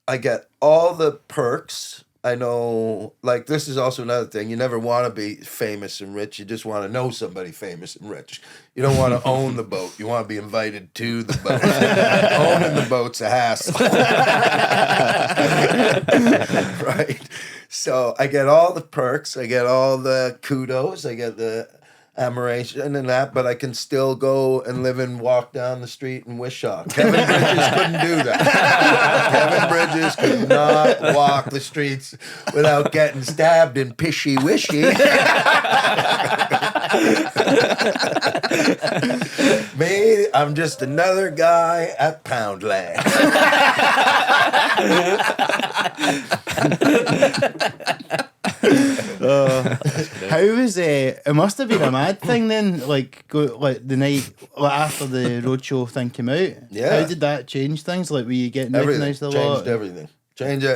Speaker 4: I get all the perks. I know, like, this is also another thing. You never want to be famous and rich. You just want to know somebody famous and rich. You don't want to own the boat. You want to be invited to the boat. Owning the boat's a hassle. Right? So I get all the perks. I get all the kudos. I get the admiration and that, but I can still go and live and walk down the street in Wishaw. Kevin Bridges couldn't do that. Kevin Bridges could not walk the streets without getting stabbed in Pishy Wishy. Me, I'm just another guy at Poundland.
Speaker 1: How was it must have been a mad thing then, like the night after the roadshow thing came out.
Speaker 4: Yeah.
Speaker 1: How did that change things? Like, were you getting
Speaker 4: Everything
Speaker 1: recognised a
Speaker 4: changed.
Speaker 1: lot?
Speaker 4: Everything changed.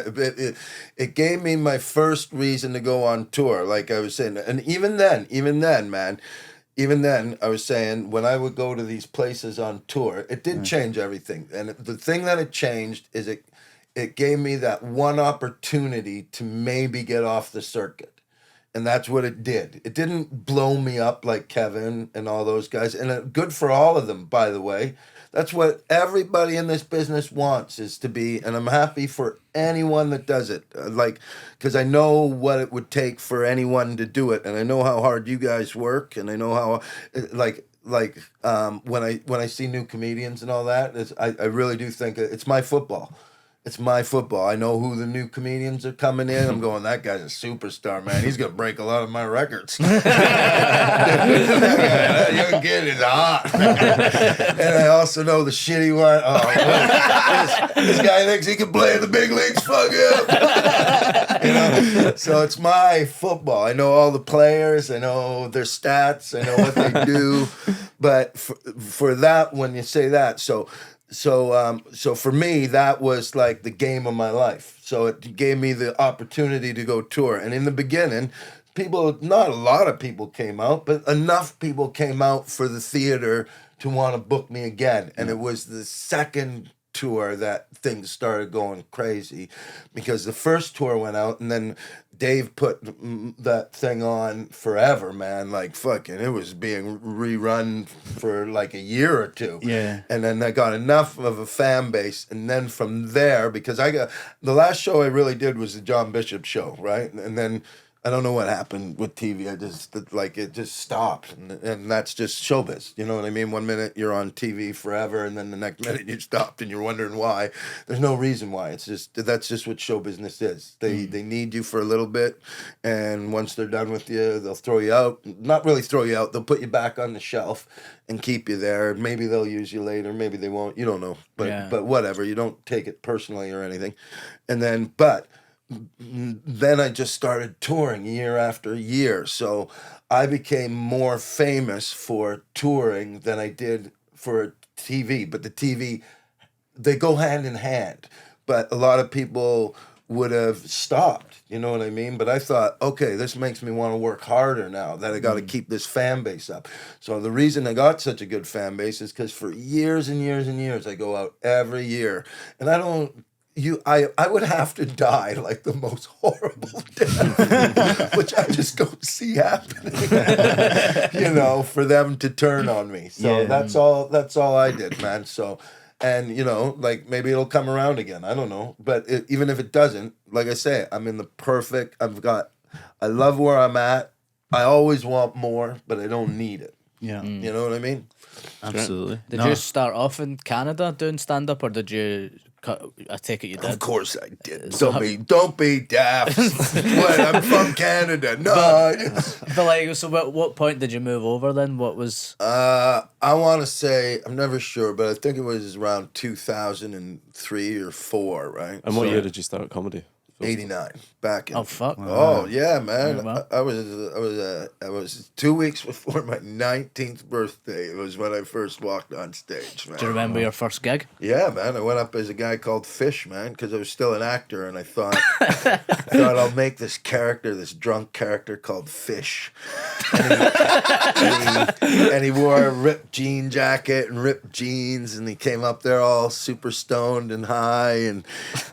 Speaker 4: It gave me my first reason to go on tour. Like I was saying, and even then, man. Even then, I was saying, when I would go to these places on tour, it did change everything. And the thing that it changed is it gave me that one opportunity to maybe get off the circuit. And that's what it did. It didn't blow me up like Kevin and all those guys. And good for all of them, by the way. That's what everybody in this business wants, is to be, and I'm happy for anyone that does it. Because I know what it would take for anyone to do it, and I know how hard you guys work, and I know how, when I see new comedians and all that, I really do think it's my football. It's my football. I know who the new comedians are coming in. I'm going, that guy's a superstar, man. He's going to break a lot of my records. That young kid is hot. And I also know the shitty one. Oh, this guy thinks he can play in the big leagues. Fuck him. So it's my football. I know all the players. I know their stats. I know what they do. But for that, when you say that, so for me, that was like the game of my life. So it gave me the opportunity to go tour. And in the beginning, not a lot of people came out, but enough people came out for the theater to want to book me again. And it was the second tour that things started going crazy, because the first tour went out, and then Dave put that thing on forever, man. Like, fucking, it was being rerun for like a year or two.
Speaker 1: Yeah.
Speaker 4: And then I got enough of a fan base. And then from there, because the last show I really did was the John Bishop show, right? And then I don't know what happened with TV. It just stopped. And that's just showbiz. You know what I mean? 1 minute you're on TV forever, and then the next minute you stopped and you're wondering why. There's no reason why. That's just what show business is. They need you for a little bit, and once they're done with you, they'll throw you out. Not really throw you out. They'll put you back on the shelf and keep you there. Maybe they'll use you later. Maybe they won't. You don't know. But whatever. You don't take it personally or anything. And then, then I just started touring year after year. So I became more famous for touring than I did for TV. But the TV, they go hand in hand. But a lot of people would have stopped, you know what I mean? But I thought, okay, this makes me want to work harder now that I got to keep this fan base up. So the reason I got such a good fan base is because for years and years and years, I go out every year. And I would have to die like the most horrible death, which I just don't see happening, for them to turn on me. So that's all I did, man. So, and maybe it'll come around again. I don't know. But even if it doesn't, like I say, I'm in I love where I'm at. I always want more, but I don't need it.
Speaker 1: Yeah.
Speaker 4: You know what I mean?
Speaker 1: Absolutely.
Speaker 2: Did you start off in Canada doing stand-up, or did you... I take it you did.
Speaker 4: Of course I did. Don't be daft. I'm from Canada. No.
Speaker 2: But so at what point did you move over then? What was...
Speaker 4: I want to say, I'm never sure, but I think it was around 2003 or 4, right?
Speaker 5: And what year did you start comedy?
Speaker 4: 89. Back in.
Speaker 2: Oh, fuck.
Speaker 4: Oh, yeah, man.
Speaker 2: Yeah, well.
Speaker 4: I was 2 weeks before my 19th birthday. It was when I first walked on stage, man.
Speaker 2: Do you remember your first gig?
Speaker 4: Yeah, man. I went up as a guy called Fish, man, because I was still an actor, and I thought I'll make this drunk character called Fish. And he wore a ripped jean jacket and ripped jeans, and he came up there all super stoned and high,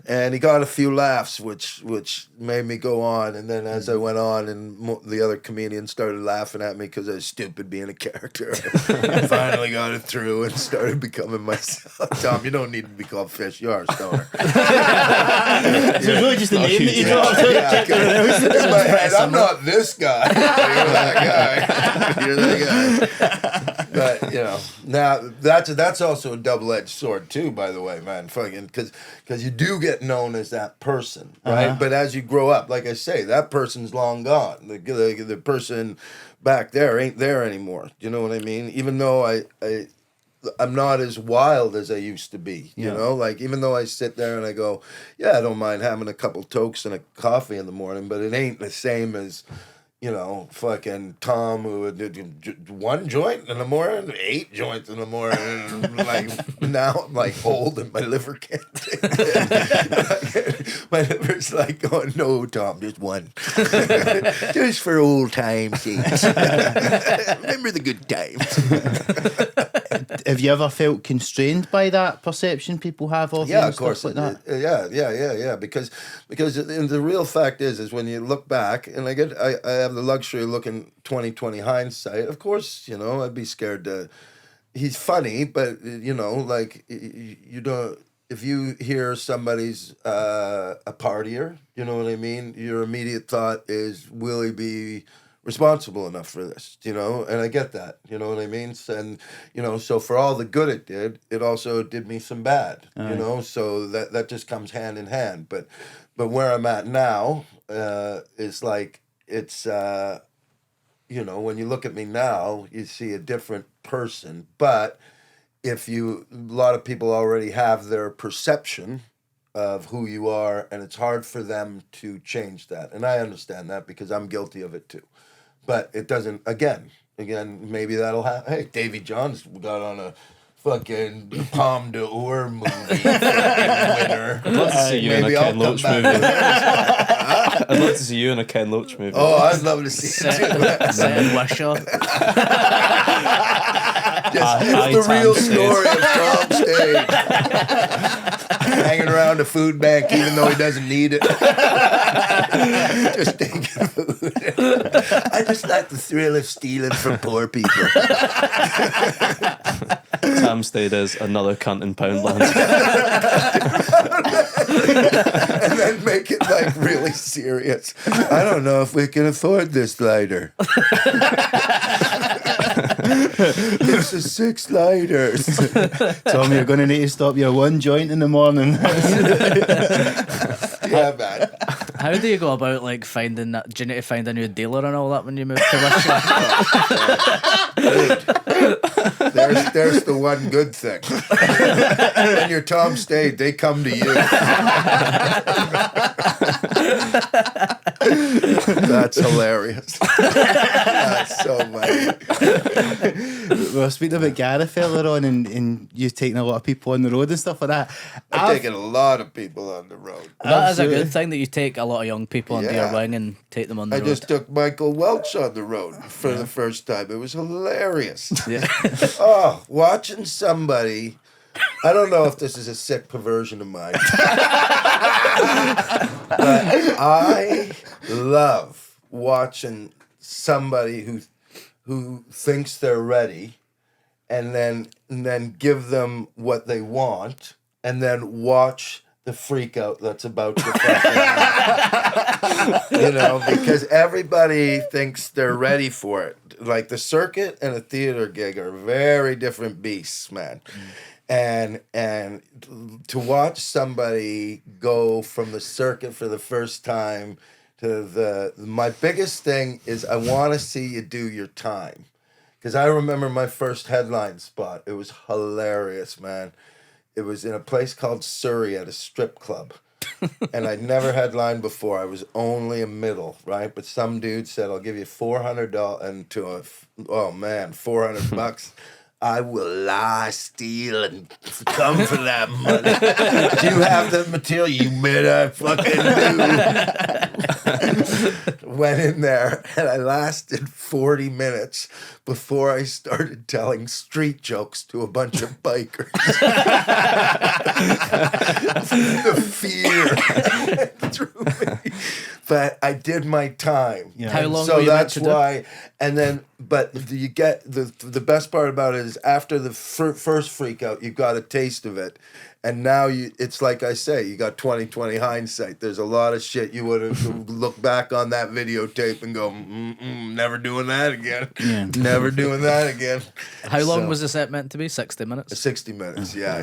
Speaker 4: and he got a few laughs, which made me go on. And then as I went on, and the other comedians started laughing at me because I was stupid being a character, I finally got it through and started becoming myself. Tom, you don't need to be called Fish. You are a stoner.
Speaker 1: So it's really just the name that you dropped.
Speaker 4: In my head, I'm not this guy. You're that guy. You're that guy. But now that's also a double-edged sword too. By the way, man, fucking because you do get known as that person, right? But as you grow up, like I say, that person's long gone. The person back there ain't there anymore. You know what I mean? Even though I'm not as wild as I used to be, you know? Like, even though I sit there and I go, yeah, I don't mind having a couple tokes and a coffee in the morning, but it ain't the same as, fucking Tom, who did 1 joint in the morning, 8 joints in the morning. Like, now I'm like old and my liver can't take it. My liver's like going, no, Tom, just 1. Just for old times' sake. Remember the good times.
Speaker 1: have you ever felt constrained by that perception people have of you?
Speaker 4: Yeah,
Speaker 1: and
Speaker 4: of
Speaker 1: stuff
Speaker 4: course.
Speaker 1: like that?
Speaker 4: Yeah. Because the real fact is when you look back, and I have the luxury of looking 20/20 hindsight. Of course, I'd be scared to. He's funny, but like you don't. If you hear somebody's a partier, you know what I mean. Your immediate thought is, will he be responsible enough for this? And I get that. You know what I mean. And so for all the good it did, it also did me some bad. So that just comes hand in hand. But where I'm at now is like it's. When you look at me now, you see a different person. But a lot of people already have their perception of who you are, and it's hard for them to change that. And I understand that because I'm guilty of it too. But it doesn't, again, maybe that'll happen. Hey, Davy John's got on a fucking Palme d'Or movie winner.
Speaker 5: I'd love to see you in a Ken Loach movie. I'd love to see you in a Ken Loach movie.
Speaker 4: Oh, I'd love to see it too.
Speaker 2: Set in Wishaw.
Speaker 4: It's the real story of Tom Stade. Hanging around a food bank even though he doesn't need it. Just taking food. I just like the thrill of stealing from poor people.
Speaker 5: Tom Stade is another cunt in Poundland.
Speaker 4: And then make it like really serious. I don't know if we can afford this lighter. It's a 6 lighters.
Speaker 1: Tom, you're going to need to stop your one joint in the morning.
Speaker 4: Yeah, man.
Speaker 2: How do you go about like finding that? Do you need to find a new dealer and all that when you move to Wishaw?
Speaker 4: There's the one good thing. When you're Tom Stade, they come to you. That's hilarious. That's so funny.
Speaker 1: We were speaking about Gareth earlier on, and you taking a lot of people on the road and stuff like that.
Speaker 4: I've taken a lot of people on the road.
Speaker 2: That is a good thing that you take a lot of young people under your wing and take them on the
Speaker 4: I
Speaker 2: road.
Speaker 4: just took Michael Welch on the road for the first time. It was hilarious.
Speaker 2: Yeah.
Speaker 4: Oh, watching somebody. I don't know if this is a sick perversion of mine. But I love watching somebody who thinks they're ready and then give them what they want and then watch the freak out that's about to fucking happen. Because everybody thinks they're ready for it. Like the circuit and a theater gig are very different beasts, man. And to watch somebody go from the circuit for the first time to my biggest thing is I want to see you do your time. Because I remember my first headline spot. It was hilarious, man. It was in a place called Surrey at a strip club. And I'd never headlined before. I was only a middle, right? But some dude said, I'll give you $400 and $400. I will lie, steal, and come for that money. Do you have the material? You better fucking do. Went in there, and I lasted 40 minutes before I started telling street jokes to a bunch of bikers. The fear through me. But I did my time.
Speaker 1: Yeah.
Speaker 2: How long
Speaker 4: So
Speaker 2: were you meant
Speaker 4: that's
Speaker 2: to do?
Speaker 4: why. And then, but you get the best part about it is after the first freak out, you got a taste of it, and now it's like I say, you got 20/20 hindsight. There's a lot of shit you would have looked back on that videotape and go, never doing that again.
Speaker 1: Yeah.
Speaker 4: Never doing that again.
Speaker 2: How long
Speaker 4: So-
Speaker 2: was the set meant to be? 60 minutes?
Speaker 4: 60 minutes, yeah.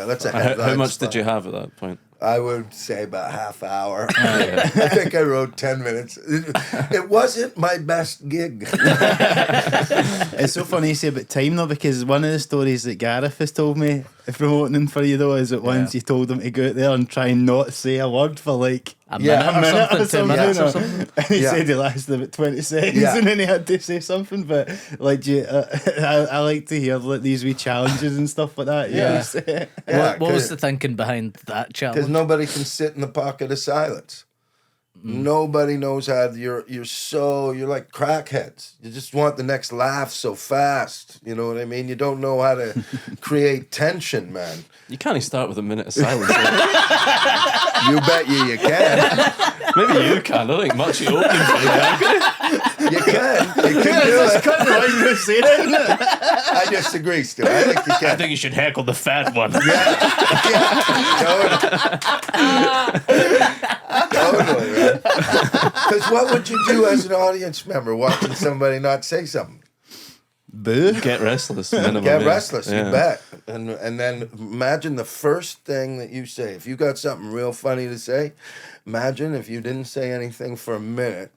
Speaker 4: That's a
Speaker 5: How
Speaker 4: headline
Speaker 5: much
Speaker 4: spot.
Speaker 5: did you have at that point?
Speaker 4: I would say about half hour. I think I wrote 10 minutes. It wasn't my best gig.
Speaker 1: It's so funny you say about time though, because one of the stories that Gareth has told me promoting him for you though is that once you told him to go out there and try and not say a word for like
Speaker 2: A
Speaker 4: Yeah,
Speaker 2: minute or something, 2 minutes or something.
Speaker 1: And he
Speaker 4: Yeah.
Speaker 1: said he lasted about 20 seconds
Speaker 4: Yeah.
Speaker 1: and then he had to say something. But like, I like to hear like these wee challenges and stuff like that.
Speaker 4: Yeah.
Speaker 2: What was the thinking behind that
Speaker 4: Because
Speaker 2: challenge?
Speaker 4: nobody can sit in the pocket of silence. Nobody knows how. You're like crackheads. You just want the next laugh so fast. You know what I mean? You don't know how to create tension, man.
Speaker 5: You can't start with a minute of silence.
Speaker 4: You bet you can.
Speaker 5: Maybe you can. I don't think much you open for
Speaker 4: You can. You can do it.
Speaker 1: kind of what you were saying, isn't it?
Speaker 4: I disagree, Stu. I think you can.
Speaker 2: you should heckle the fat one.
Speaker 4: Totally, man. Because what would you do as an audience member watching somebody not say something?
Speaker 1: Boo.
Speaker 5: Get restless. Minimum,
Speaker 4: Get
Speaker 5: yeah.
Speaker 4: restless,
Speaker 5: Yeah.
Speaker 4: you bet. And then imagine the first thing that you say. If you got something real funny to say, imagine if you didn't say anything for a minute,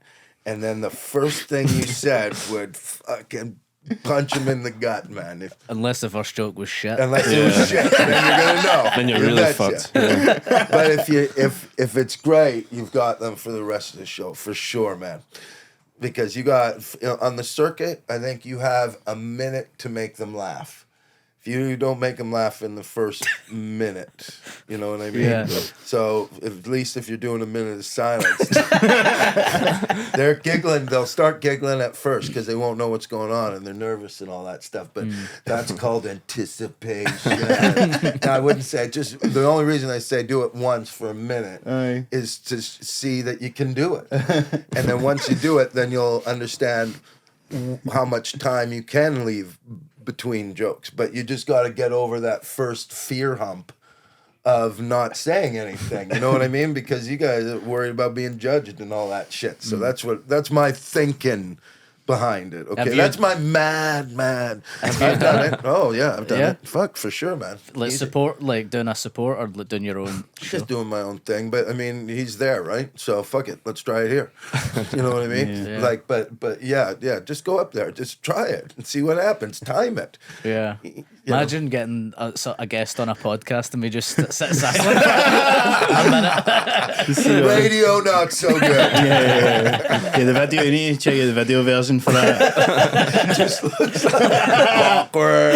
Speaker 4: and then the first thing you said would fucking punch him in the gut, man.
Speaker 2: Unless the first joke was shit.
Speaker 4: Unless it was shit, then you're gonna know.
Speaker 5: Then you're
Speaker 4: You
Speaker 5: really
Speaker 4: betcha.
Speaker 5: fucked. Yeah.
Speaker 4: But if it's great, you've got them for the rest of the show for sure, man. Because you got on the circuit, I think you have a minute to make them laugh. If you don't make them laugh in the first minute, you know what I mean?
Speaker 2: Yeah.
Speaker 4: So at least if you're doing a minute of silence, they're giggling. They'll start giggling at first because they won't know what's going on and they're nervous and all that stuff. But that's called anticipation. Now, I wouldn't say just the only reason I say do it once for a minute
Speaker 1: Aye.
Speaker 4: is to see that you can do it. And then once you do it, then you'll understand how much time you can leave between jokes. But you just got to get over that first fear hump of not saying anything. You know what I mean? Because you guys are worried about being judged and all that shit. So that's my thinking behind it. Okay,
Speaker 2: you-
Speaker 4: that's my mad. I've done it. Oh yeah, I've done
Speaker 2: Yeah?
Speaker 4: it. Fuck for sure, man.
Speaker 2: Like
Speaker 4: Easy.
Speaker 2: support, like doing a support or doing your own show?
Speaker 4: Just doing my own thing, but I mean, he's there, right? So fuck it, let's try it here. You know what I mean?
Speaker 2: Yeah.
Speaker 4: Like, but yeah, just go up there, just try it and see what happens. Time it.
Speaker 2: Yeah.
Speaker 4: know.
Speaker 2: Imagine getting a guest on a podcast and we just sit silent.
Speaker 4: Radio not so good.
Speaker 1: Yeah, the video. You need to check out the video version for that.
Speaker 4: Just looks awkward.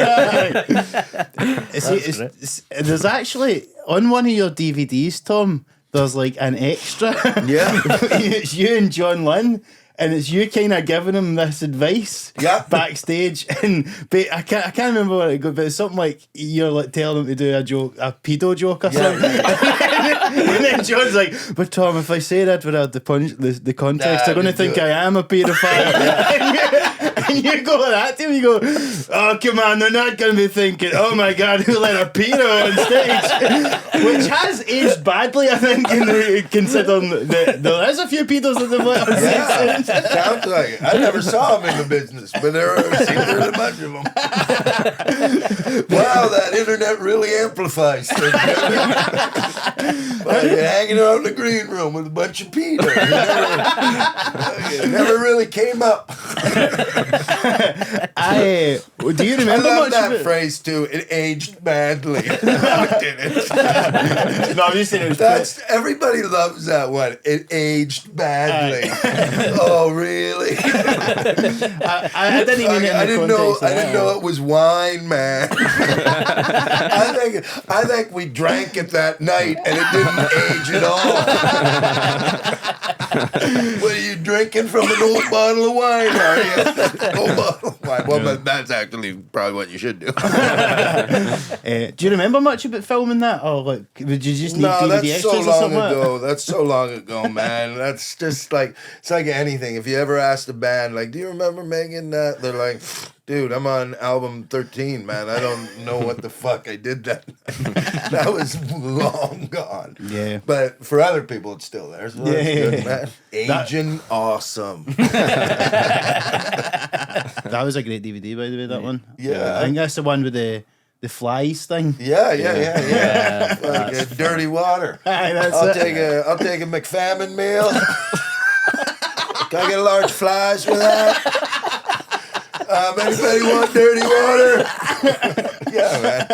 Speaker 1: There's actually on one of your DVDs, Tom. There's like an extra.
Speaker 4: Yeah.
Speaker 1: It's you and John Lynn. And it's you kind of giving him this advice backstage, but I can't remember what it goes. But it's something like you're like telling him to do a pedo joke or something. And then John's like, "But Tom, if I say that without the context, they're going to think I am a paedophile." And you go like that to him. You go, "Oh come on, they're not going to be thinking, oh my god, who let a pedo on stage?" Which has aged badly, I think, considering that there is a few pedos that they've let on stage.
Speaker 4: Sounds like it. I never saw him in the business, but there's a bunch of them. Wow, that internet really amplifies things. Well, you're hanging out in the green room with a bunch of pedos. It never really came up.
Speaker 1: Do you
Speaker 4: I
Speaker 1: remember
Speaker 4: love
Speaker 1: much
Speaker 4: that
Speaker 1: of it?
Speaker 4: phrase too. It aged badly. No, it didn't.
Speaker 1: No, I'm just saying it was
Speaker 4: That's everybody loves that one. It aged badly. Oh, really?
Speaker 1: I didn't even.
Speaker 4: I didn't know. I didn't know it was wine, man. I think we drank it that night and it didn't age at all. What are you drinking from an old bottle of wine? Are you? Old bottle of wine. Well, that's actually probably what you should do.
Speaker 1: Do you remember much about filming that, or like, did you just need DVD
Speaker 4: that's so
Speaker 1: extras or
Speaker 4: long
Speaker 1: something?
Speaker 4: ago. That's so long ago, man. That's just like it's like anything. If you ever asked a band, like, do you remember making that? They're like, dude, I'm on album 13, man. I don't know what the fuck I did that. That was long gone.
Speaker 1: Yeah.
Speaker 4: But for other people, it's still there. So that's good, man. Aging awesome.
Speaker 1: That was a great DVD, by the way. That one.
Speaker 4: Yeah.
Speaker 1: I think that's the one with the flies thing.
Speaker 4: Yeah. Like, dirty water.
Speaker 1: Aye, that's
Speaker 4: I'll
Speaker 1: it.
Speaker 4: take a McFamine meal. Can I get a large flies with that? Anybody want dirty water? Yeah, man.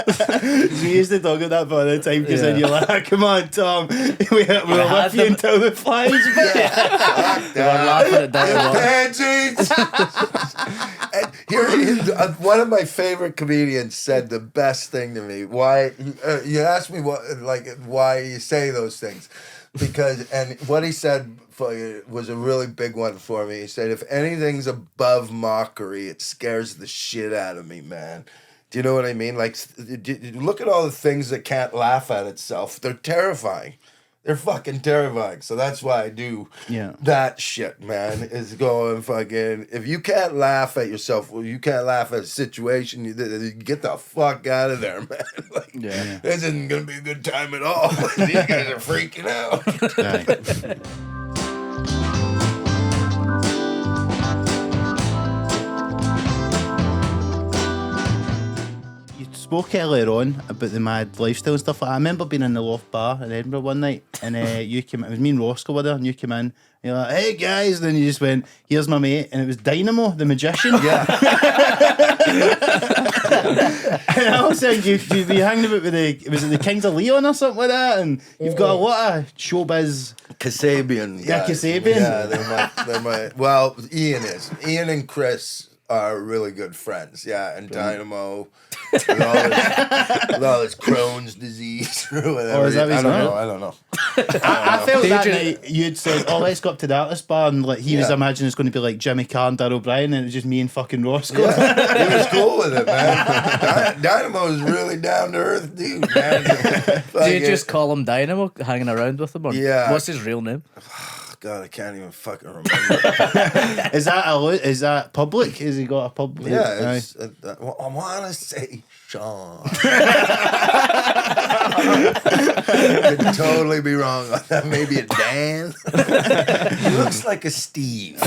Speaker 1: We used to talk about that by the time because then you're like, come on, Tom, we'll
Speaker 2: had
Speaker 1: with you
Speaker 2: them.
Speaker 1: until the flies.
Speaker 2: We're laughing at that.
Speaker 4: Pansies. And here, one of my favorite comedians said the best thing to me. Why you asked me why you say those things, because and what he said was a really big one for me. He said, if anything's above mockery, it scares the shit out of me, man. Do you know what I mean? Like, look at all the things that can't laugh at itself. They're terrifying. They're fucking terrifying. So that's why I do that shit, man. Is going fucking. If you can't laugh at yourself, or you can't laugh at a situation, you get the fuck out of there, man. Like, this isn't gonna be a good time at all. These guys are freaking out.
Speaker 1: Spoke earlier on about the mad lifestyle and stuff. I remember being in the Loft Bar in Edinburgh one night, and you came. It was me and Roscoe were there, and you came in. And you're like, "Hey guys!" And then you just went, "Here's my mate," and it was Dynamo, the magician.
Speaker 4: Yeah.
Speaker 1: And I was saying, you hanging about with the Kings of Leon or something like that, and you've got a lot of showbiz.
Speaker 4: Kasabian.
Speaker 1: Yeah, Kasabian.
Speaker 4: Yeah, they're my. Well, Ian and Chris are really good friends. Yeah, and Dynamo. With all his Crohn's disease or whatever.
Speaker 1: Oh, is that
Speaker 4: I don't know.
Speaker 1: I felt that night you'd said, "Oh, let's go up to the artist bar," and like he was imagining it's going to be like Jimmy Carr and Darryl Bryan, and it was just me and fucking Roscoe.
Speaker 4: Yeah, he was cool with it, man. Dynamo is really down to earth dude, man.
Speaker 2: Do you just call him Dynamo, hanging around with him? Or what's his real name?
Speaker 4: God, I can't even fucking remember.
Speaker 1: Is that public? Has he got a public?
Speaker 4: Yeah, I want to say Sean. I could totally be wrong on that. Maybe a Dan. He looks like a Steve.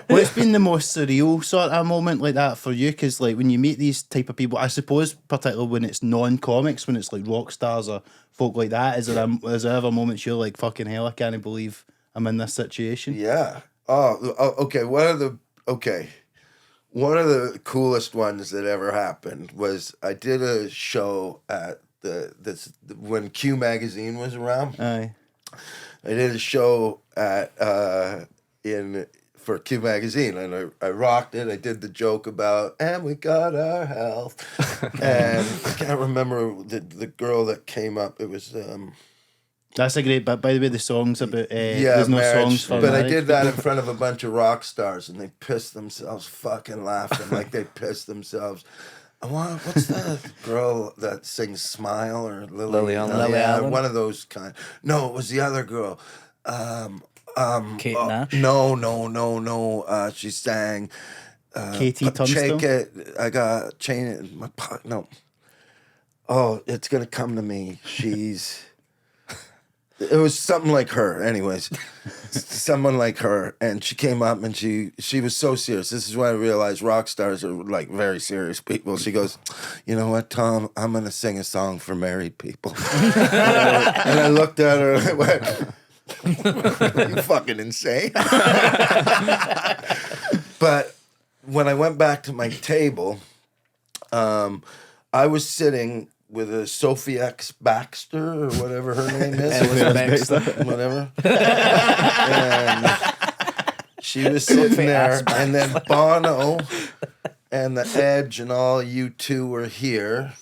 Speaker 1: What's been the most surreal sort of moment like that for you? Because like when you meet these type of people, I suppose particularly when it's non-comics, when it's like rock stars or folk like that, is there ever moments you're like, fucking hell, I can't believe I'm in this situation?
Speaker 4: Yeah. Oh, okay. One of the coolest ones that ever happened was I did a show at when Q Magazine was around.
Speaker 1: Aye.
Speaker 4: I did a show for Q Magazine, and I rocked it. I did the joke about, and we got our health. And I can't remember the girl that came up. It was
Speaker 1: That's a great bit, by the way. The songs about there's no
Speaker 4: marriage.
Speaker 1: songs for
Speaker 4: but
Speaker 1: marriage.
Speaker 4: I did that in front of a bunch of rock stars, and they pissed themselves fucking laughing like they pissed themselves. What's the girl that sings "Smile" or Lily Allen? One of those kind. No, it was the other girl.
Speaker 2: Kate Nash?
Speaker 4: No. She sang.
Speaker 1: Katie Tunstall?
Speaker 4: Shake it. I got chain it in my pocket. No. Oh, it's gonna come to me. It was something like her, anyways. Someone like her, and she came up and she was so serious. This is when I realized rock stars are like very serious people. She goes, "You know what, Tom? I'm gonna sing a song for married people." And I looked at her and I went, "You fucking insane." But when I went back to my table, I was sitting with a Sophie X Baxter or whatever her name is. Whatever. And she was sitting there, and then Bono and The Edge and all U2 were here,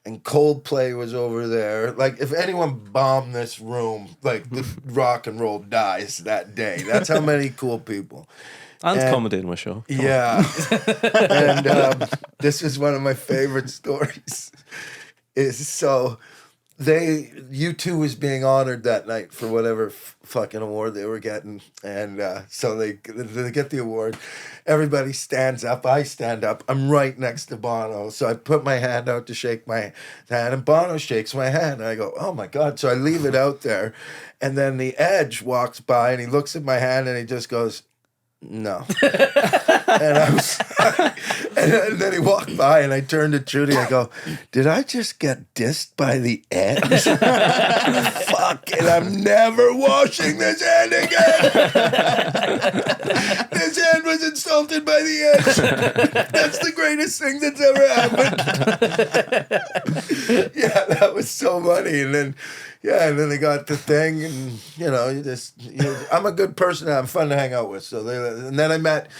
Speaker 4: and Coldplay was over there. Like, if anyone bombed this room, like, the rock and roll dies that day. That's how many cool people.
Speaker 5: And comedy in my show.
Speaker 4: Yeah. And this is one of my favorite stories. U2 was being honored that night for whatever fucking award they were getting, and so they get the award. Everybody stands up. I stand up. I'm right next to Bono, so I put my hand out to shake my hand, and Bono shakes my hand, and I go, "Oh my God!" So I leave it out there, and then The Edge walks by, and he looks at my hand, and he just goes, "No." And I was, and then he walked by, and I turned to Trudy. I go, "Did I just get dissed by The Edge? Fuck it, I'm never washing this hand again." This hand was insulted by The Edge. That's the greatest thing that's ever happened. Yeah, that was so funny. And then they got the thing, and I'm a good person. I'm fun to hang out with. So and then I met,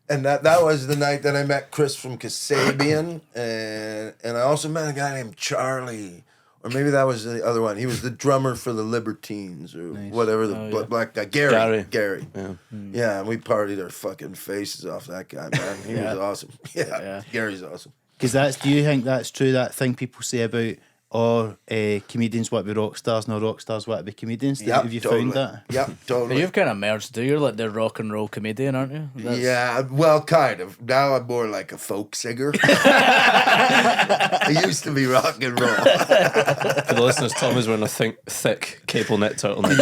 Speaker 4: and that was the night that I met Chris from Kasabian, and I also met a guy named Charlie Or maybe that was the other one. He was the drummer for the Libertines or whatever, the black guy. Gary.
Speaker 5: Yeah.
Speaker 4: Yeah, and we partied our fucking faces off that guy, man. He was awesome. Yeah, Gary's awesome.
Speaker 1: Because do you think that's true, that thing people say about, comedians want to be rock stars, no rock stars want to be comedians? Have you found that?
Speaker 4: Yep, totally.
Speaker 2: You've kind of merged, You're like the rock and roll comedian, aren't you?
Speaker 4: Yeah, well, kind of. Now I'm more like a folk singer. I used to be rock and roll.
Speaker 5: For the listeners, Tom is wearing a thick cable knit turtleneck.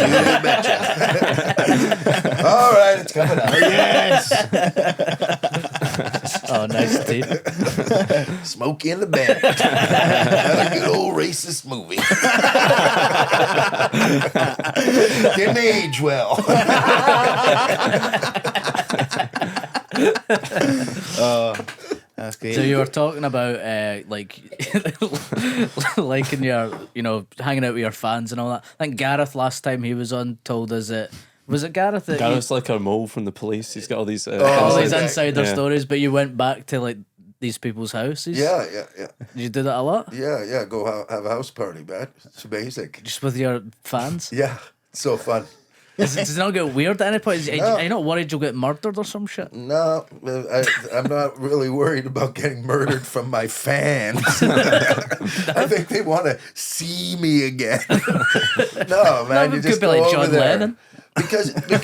Speaker 4: All right, it's coming out.
Speaker 1: Yes!
Speaker 2: Oh, nice teeth.
Speaker 4: Smokey and the Bandit. Another good old racist movie. Didn't age well.
Speaker 1: That's great.
Speaker 2: So you were talking about like in your, hanging out with your fans and all that. I think Gareth last time he was on told us that. Was it Gareth?
Speaker 5: Gareth's like our mole from the police. He's got all these
Speaker 2: all these insider stories, but you went back to like these people's houses.
Speaker 4: Yeah.
Speaker 2: You did that a lot.
Speaker 4: Yeah. Go have a house party, man. It's basic.
Speaker 2: Just with your fans.
Speaker 4: Yeah, so fun.
Speaker 2: Does it not get weird at any point?
Speaker 4: No.
Speaker 2: Are you not worried you'll get murdered or some shit?
Speaker 4: No, I'm not really worried about getting murdered from my fans. I think they want to see me again. No, man,
Speaker 2: No,
Speaker 4: you
Speaker 2: it
Speaker 4: just
Speaker 2: could be
Speaker 4: go
Speaker 2: like
Speaker 4: over
Speaker 2: John
Speaker 4: there.
Speaker 2: Lennon.
Speaker 4: Because
Speaker 2: You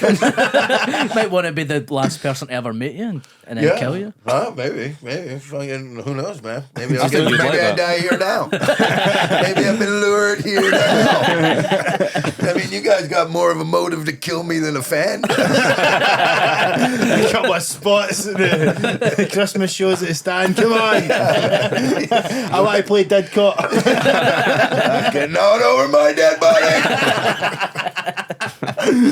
Speaker 2: might want to be the last person to ever meet you and then kill you.
Speaker 4: Maybe. Fucking, who knows, man? Maybe
Speaker 5: I think you'd like
Speaker 4: I
Speaker 5: that.
Speaker 4: die here now. Maybe I've been lured here now. I mean, you guys got more of a motive to kill me than a fan.
Speaker 1: A couple of spots at the Christmas shows at the stand. Come on. I want to play Dead Cop.
Speaker 4: Getting on over my dead body.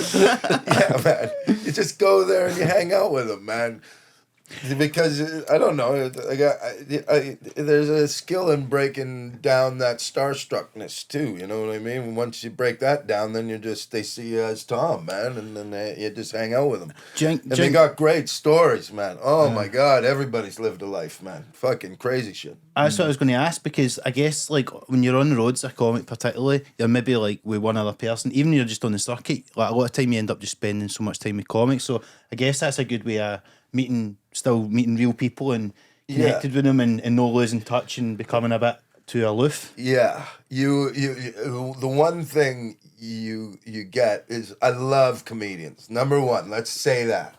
Speaker 4: Yeah, man. You just go there and you hang out with them, man. Because I don't know, there's a skill in breaking down that starstruckness too. You know what I mean? Once you break that down, then they see you as Tom, man, and then you just hang out with them. They got great stories, man. Oh my God, everybody's lived a life, man. Fucking crazy shit.
Speaker 1: That's what I was going to ask, because I guess like when you're on the roads, a comic particularly, you're maybe like with one other person. Even when you're just on the circuit, like a lot of time you end up just spending so much time with comics. So I guess that's a good way of meeting real people and connected with them and no losing touch and becoming a bit too aloof.
Speaker 4: Yeah, you the one thing you get is I love comedians. Number one, let's say that.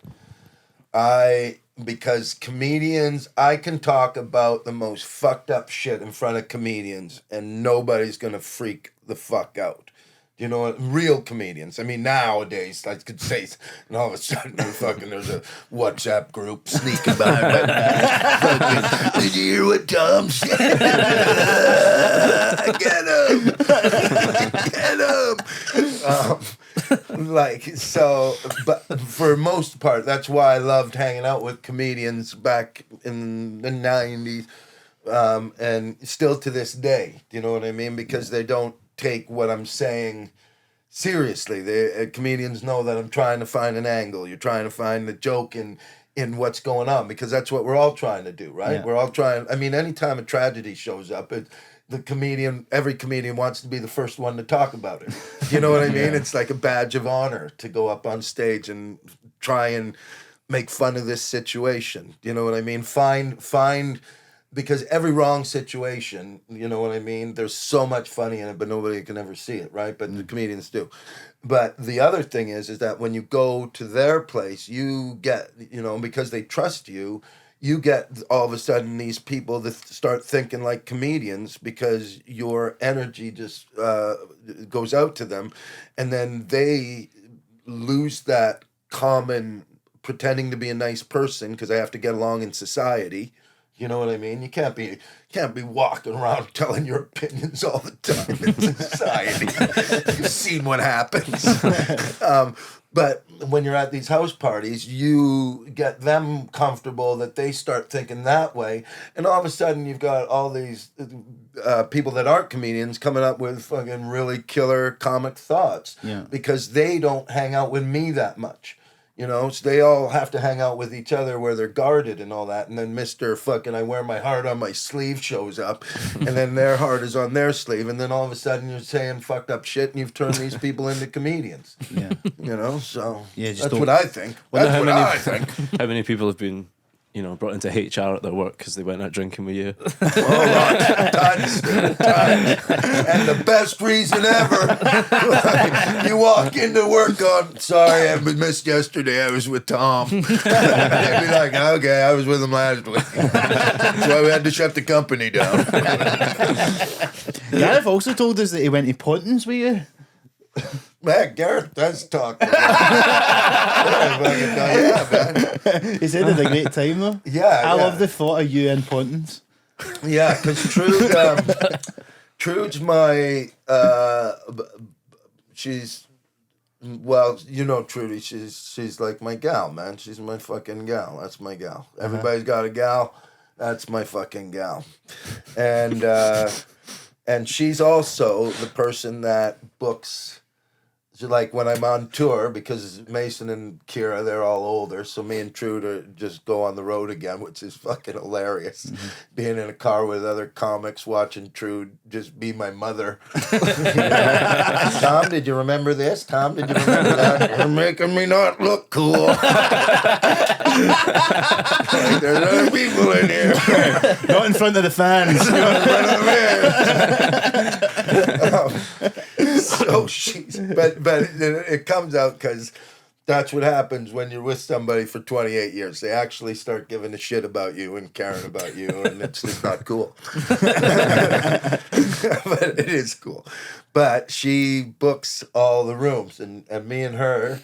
Speaker 4: Because comedians, I can talk about the most fucked up shit in front of comedians and nobody's gonna freak the fuck out. You know, real comedians. I mean, nowadays, I could say, and all of a sudden, there's a WhatsApp group sneaking by. Did you hear what Tom said? Get him! But for most part, that's why I loved hanging out with comedians back in the 90s, and still to this day. Do you know what I mean? Because they don't take what I'm saying seriously. Comedians know that I'm trying to find an angle. You're trying to find the joke in what's going on, because that's what we're all trying to do, right? Yeah. We're all trying. I mean, anytime a tragedy shows up, every comedian wants to be the first one to talk about it. You know what I mean? It's like a badge of honor to go up on stage and try and make fun of this situation. You know what I mean? Find. Because every wrong situation, you know what I mean? There's so much funny in it, but nobody can ever see it, right? But the comedians do. But the other thing is that when you go to their place, you get, because they trust you, you get all of a sudden these people that start thinking like comedians because your energy just goes out to them. And then they lose that common pretending to be a nice person because they have to get along in society. You know what I mean? You can't be walking around telling your opinions all the time in society. You've seen what happens. But when you're at these house parties, you get them comfortable that they start thinking that way. And all of a sudden, you've got all these people that aren't comedians coming up with fucking really killer comic thoughts.
Speaker 1: Yeah.
Speaker 4: Because they don't hang out with me that much. You know, so they all have to hang out with each other where they're guarded and all that. And then Mr. fucking I wear my heart on my sleeve shows up, and then their heart is on their sleeve. And then all of a sudden you're saying fucked up shit and you've turned these people into comedians.
Speaker 1: Yeah.
Speaker 4: You know, so
Speaker 1: Yeah, just
Speaker 4: that's
Speaker 1: don't-
Speaker 4: what I think.
Speaker 5: Wonder
Speaker 4: That's
Speaker 5: how
Speaker 4: what
Speaker 5: many-
Speaker 4: I think.
Speaker 5: How many people have been, you know, brought into HR at their work because they went out drinking with you?
Speaker 4: Tons. And the best reason ever. You walk into work going, sorry, I missed yesterday. I was with Tom. They'd be like, okay, I was with him last week. That's why we had to shut the company down.
Speaker 1: Gareth also told us that he went to Pontins with you.
Speaker 4: Man, Gareth does talk. Yeah, man.
Speaker 1: He said he had a great time though.
Speaker 4: Yeah,
Speaker 1: I love the thought of you in Pontins.
Speaker 4: Yeah, because Trude's my, she's, well, you know Trudy, she's like my gal, man. She's my fucking gal. That's my gal. Everybody's got a gal. That's my fucking gal. And she's also the person that books. Like when I'm on tour, because Mason and Kira, they're all older, so me and Trudy just go on the road again, which is fucking hilarious.
Speaker 1: Mm-hmm.
Speaker 4: Being in a car with other comics, watching Trudy just be my mother. Tom, did you remember this? Tom, did you remember that? You're making me not look cool. Like, there's other people in here.
Speaker 1: Not in front of the fans.
Speaker 4: So she's, but it comes out because that's what happens when you're with somebody for 28 years. They actually start giving a shit about you and caring about you, and it's just not cool. But it is cool. But she books all the rooms, and me and her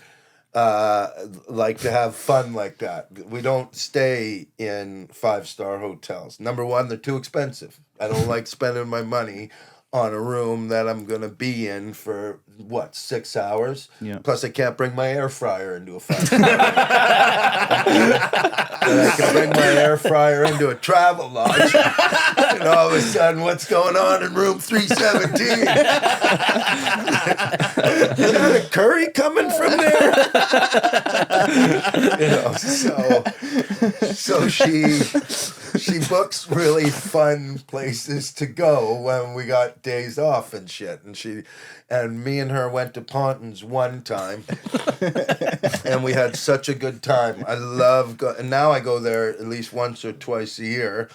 Speaker 4: like to have fun like that. We don't stay in 5-star hotels. Number one, they're too expensive. I don't like spending my money on a room that I'm gonna be in for 6 hours.
Speaker 1: Yeah.
Speaker 4: Plus, I can't bring my air fryer into a 5-star. And I can bring my air fryer into a travel lodge, and all of a sudden, what's going on in room 317? Is that a curry coming from there? You know, so she books really fun places to go when we got days off and shit. And me and her went to Pontins one time, and we had such a good time. I love and now I go there at least once or twice a year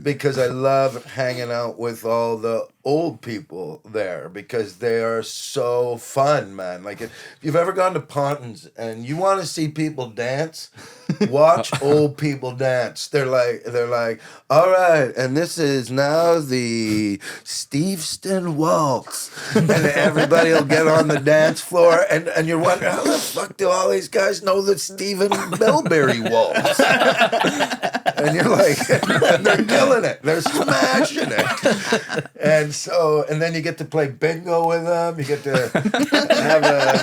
Speaker 4: because I love hanging out with all the old people there because they are so fun, man. Like if you've ever gone to Pontins and you want to see people dance, watch old people dance. They're like, all right, and this is now the Steveston Waltz, and everybody will get on the dance floor, and you're wondering how the fuck do all these guys know the Stephen Bellberry Waltz? And you're like, and they're killing it, they're smashing it, and then you get to play bingo with them, you get to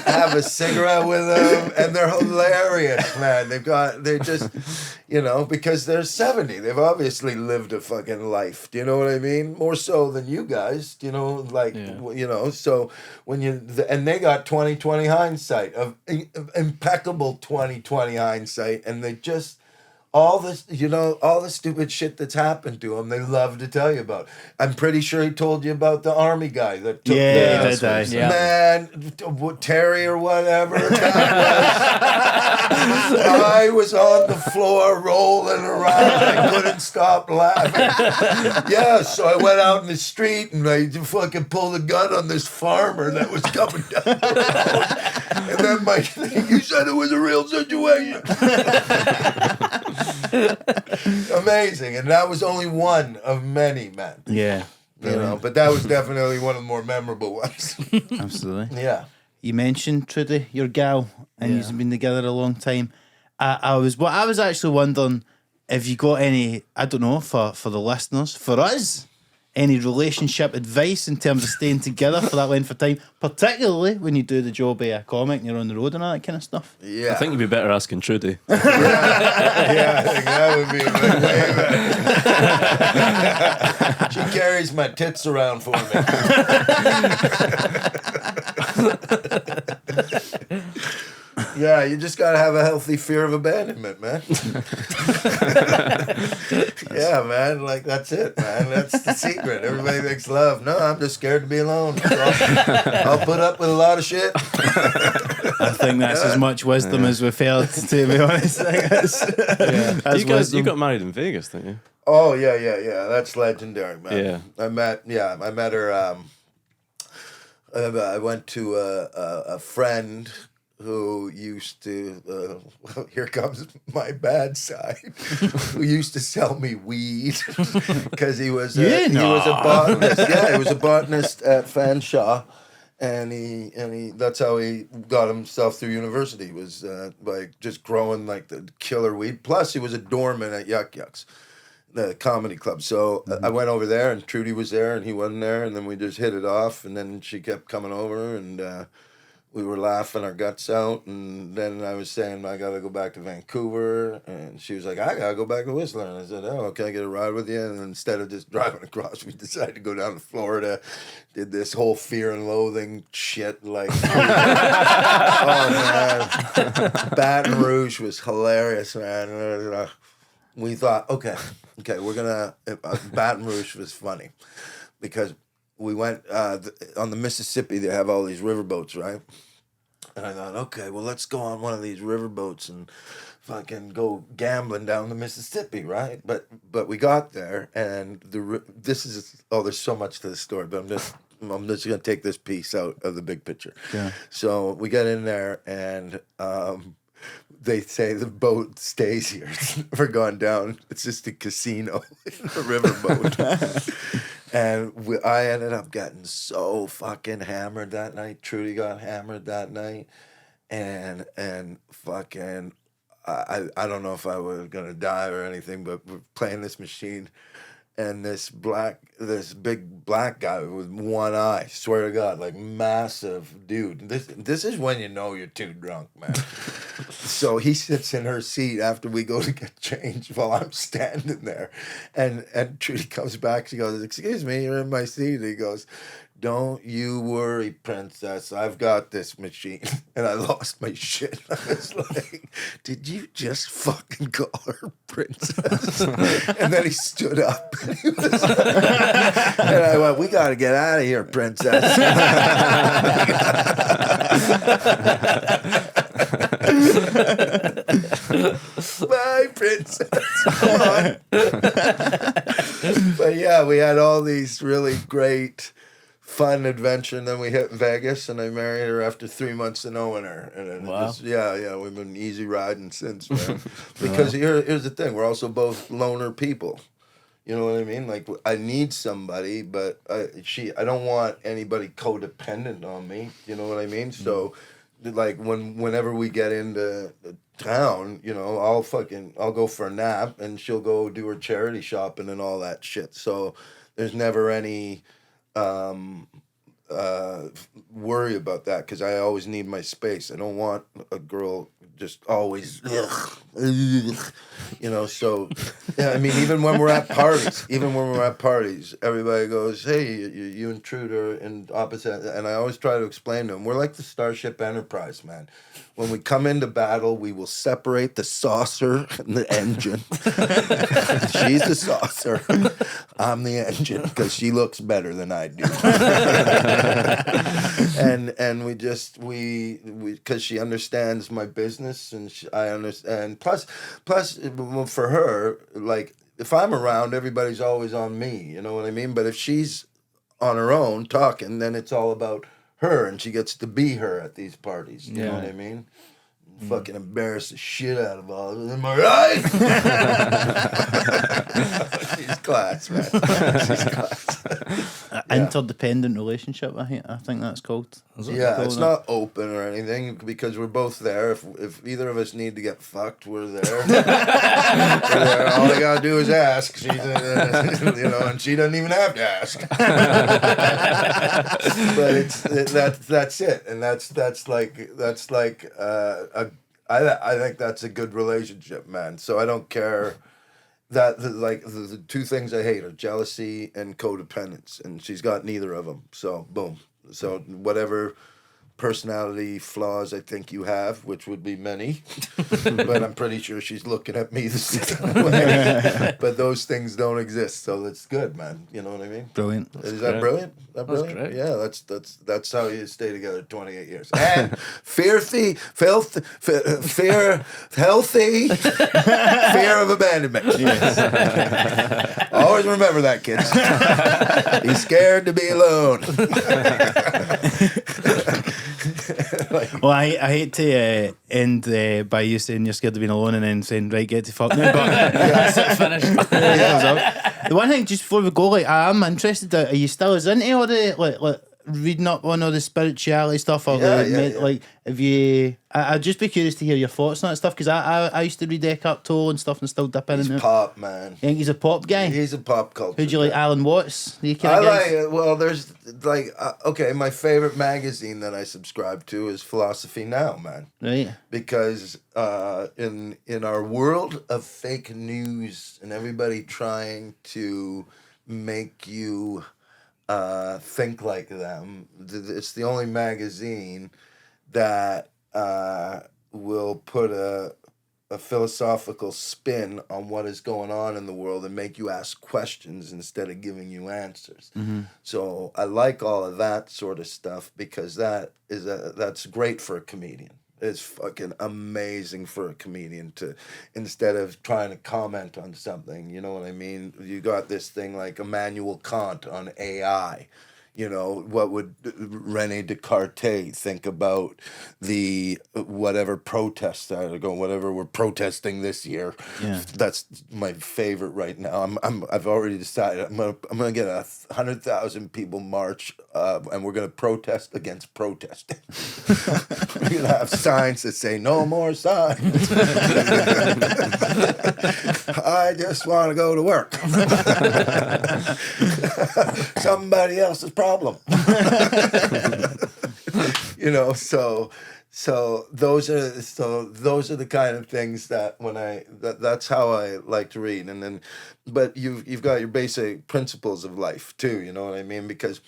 Speaker 4: have a cigarette with them, and they're hilarious, man. They're just, you know, because they're 70. They've obviously lived a fucking life. Do you know what I mean? More so than you guys. Do you know, like, you know, so when and they got 20/20 hindsight, of impeccable 20/20 hindsight, and they just, all this, you know, all the stupid shit that's happened to him, they love to tell you about. I'm pretty sure he told you about the army guy that took man, Terry or whatever. I was on the floor rolling around. I couldn't stop laughing. Yeah, so I went out in the street and I fucking pulled a gun on this farmer that was coming down the road. And then you said it was a real situation. Amazing, and that was only one of many, man.
Speaker 1: Yeah.
Speaker 4: You know, but that was definitely one of the more memorable ones.
Speaker 1: Absolutely.
Speaker 4: Yeah.
Speaker 1: You mentioned Trudy, your gal, and you've been together a long time. I was actually wondering if you got any, I don't know, for the listeners, for us, any relationship advice in terms of staying together for that length of time, particularly when you do the job of a comic and you're on the road and all that kind of stuff.
Speaker 4: Yeah.
Speaker 5: I think you'd be better asking Trudy.
Speaker 4: Yeah, I think that would be a way better. She carries my tits around for me. Yeah, you just gotta have a healthy fear of abandonment, man. Yeah, man. Like that's it, man. That's the secret. Everybody makes love. No, I'm just scared to be alone. So I'll put up with a lot of shit.
Speaker 1: I think that's as much wisdom as we've heard, to be honest. I guess. That's
Speaker 5: You guys,
Speaker 1: wisdom.
Speaker 5: you got married in Vegas, didn't you?
Speaker 4: Oh yeah. That's legendary, man.
Speaker 5: Yeah.
Speaker 4: I met her. I went to a friend who used to. Here comes my bad side. Who used to sell me weed because he was a botanist. Yeah, he was a botanist at Fanshawe. And he that's how he got himself through university, was by just growing like the killer weed. Plus he was a doorman at Yuck Yucks, the comedy club. So I went over there and Trudy was there and he wasn't there, and then we just hit it off, and then she kept coming over and we were laughing our guts out, and then I was saying I gotta go back to Vancouver, and she was like, I gotta go back to Whistler, and I said, oh, can I get a ride with you? And instead of just driving across, we decided to go down to Florida, did this whole fear and loathing shit, like oh man, Baton Rouge was hilarious, man. We thought, okay, we're gonna Baton Rouge was funny because we went on the Mississippi. They have all these riverboats, right? And I thought, okay, well, let's go on one of these riverboats and fucking go gambling down the Mississippi, right? But we got there, and there's so much to the story, but I'm just gonna take this piece out of the big picture. Yeah. So we get in there, and they say the boat stays here. It's never gone down. It's just a casino in a riverboat. And I ended up getting so fucking hammered that night. Trudy got hammered that night. And fucking, I don't know if I was going to die or anything, but we're playing this machine. And this big black guy with one eye, swear to God, like massive dude. This is when you know you're too drunk, man. So he sits in her seat after we go to get changed while I'm standing there. And Trudy comes back, she goes, excuse me, you're in my seat. And he goes, don't you worry, princess. I've got this machine. And I lost my shit. I was like, did you just fucking call her princess? And then he stood up. And, he was like, and I went, we got to get out of here, princess. Bye, princess. Come on. But yeah, we had all these really great fun adventure, and then we hit Vegas, and I married her after 3 months of knowing her. And
Speaker 2: wow.
Speaker 4: We've been easy riding since, man. Because here's the thing, we're also both loner people. You know what I mean? Like, I need somebody, but I don't want anybody codependent on me. You know what I mean? So, like, whenever we get into town, you know, I'll go for a nap, and she'll go do her charity shopping and all that shit. So, there's never any worry about that, because I always need my space. I don't want a girl just always, you know. So, yeah. I mean, even when we're at parties, everybody goes, "Hey, you and Trudy are in opposite," and I always try to explain to them, we're like the Starship Enterprise, man. When we come into battle, we will separate the saucer and the engine. She's the saucer. I'm the engine, because she looks better than I do. and we because she understands my business, and I understand. Plus, for her, like, if I'm around, everybody's always on me. You know what I mean? But if she's on her own talking, then it's all about her, and she gets to be her at these parties. You know what I mean? Fucking embarrass the shit out of all of them. Am I right? She's class, man. She's class.
Speaker 1: Interdependent relationship, I think that's called.
Speaker 4: Yeah, it's not open or anything, because we're both there. If either of us need to get fucked, we're there. We're there. All I gotta do is ask. She's, you know, and she doesn't even have to ask. But that's it, and that's like I think that's a good relationship, man. So I don't care. The two things I hate are jealousy and codependence, and she's got neither of them. So boom. So whatever personality flaws I think you have, which would be many, but I'm pretty sure she's looking at me the same way. But those things don't exist, so it's good, man. You know what I mean?
Speaker 1: Brilliant.
Speaker 4: Is that brilliant? That
Speaker 2: That's
Speaker 4: brilliant?
Speaker 2: great.
Speaker 4: Yeah, that's how you stay together 28 years. And healthy, fear of abandonment. Yes. Always remember that, kids. Be scared to be alone.
Speaker 1: Well, I hate to end by you saying you're scared of being alone and then saying, right, get to fuck now. But
Speaker 2: That's it, finished.
Speaker 1: the one thing, just before we go, like, I am interested, are you still as into all the, like reading up on all the spirituality stuff? Or like, if you... I'd just be curious to hear your thoughts on that stuff, because I used to read Eckhart Tolle and stuff and still dip in
Speaker 4: He's
Speaker 1: and out.
Speaker 4: pop, man.
Speaker 1: You think he's a pop guy?
Speaker 4: He's a pop culture.
Speaker 1: Who do you like,
Speaker 4: guy.
Speaker 1: Alan Watts? You
Speaker 4: I
Speaker 1: kind of
Speaker 4: like, well, there's like, okay, my favorite magazine that I subscribe to is Philosophy Now, man.
Speaker 1: Right.
Speaker 4: Because in our world of fake news and everybody trying to make you think like them, it's the only magazine that will put a philosophical spin on what is going on in the world and make you ask questions instead of giving you answers.
Speaker 1: Mm-hmm.
Speaker 4: So I like all of that sort of stuff because that's great for a comedian. It's fucking amazing for a comedian to, instead of trying to comment on something, you know what I mean? You got this thing like Immanuel Kant on AI. You know, what would Rene Descartes think about the whatever protests that are going, whatever we're protesting this year?
Speaker 1: Yeah.
Speaker 4: That's my favorite right now. I've already decided I'm gonna get 100,000 people march, and we're gonna protest against protesting. We're gonna have signs that say "No more signs." I just want to go to work. Somebody else's problem. You know, so those are the kind of things that that's how I like to read. And then, but you've got your basic principles of life too, you know what I mean? Because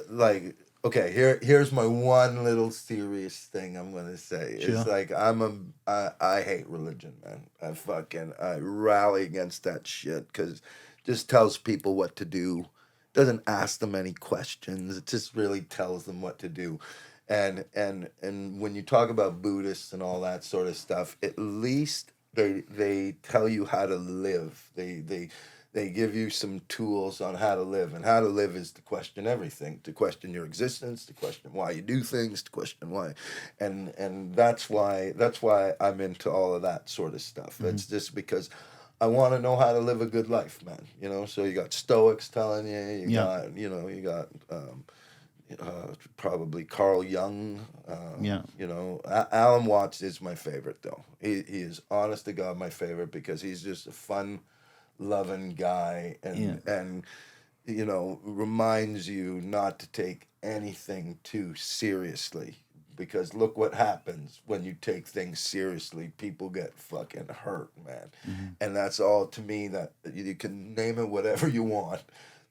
Speaker 4: like, okay, here's my one little serious thing I'm gonna say.
Speaker 1: Sure.
Speaker 4: It's like I hate religion, man. I rally against that shit because it just tells people what to do. Doesn't ask them any questions. It just really tells them what to do. And when you talk about Buddhists and all that sort of stuff, at least they tell you how to live. They give you some tools on how to live. And how to live is to question everything, to question your existence, to question why you do things, to question why. And that's why I'm into all of that sort of stuff. Mm-hmm. It's just because I want to know how to live a good life, man. You know, so you got Stoics telling you, you got probably Carl Jung. You know, Alan Watts is my favorite though. He is honest to God my favorite because he's just a fun, loving guy and you know, reminds you not to take anything too seriously. Because look what happens when you take things seriously. People get fucking hurt, man. Mm-hmm. And that's all to me that you can name it whatever you want.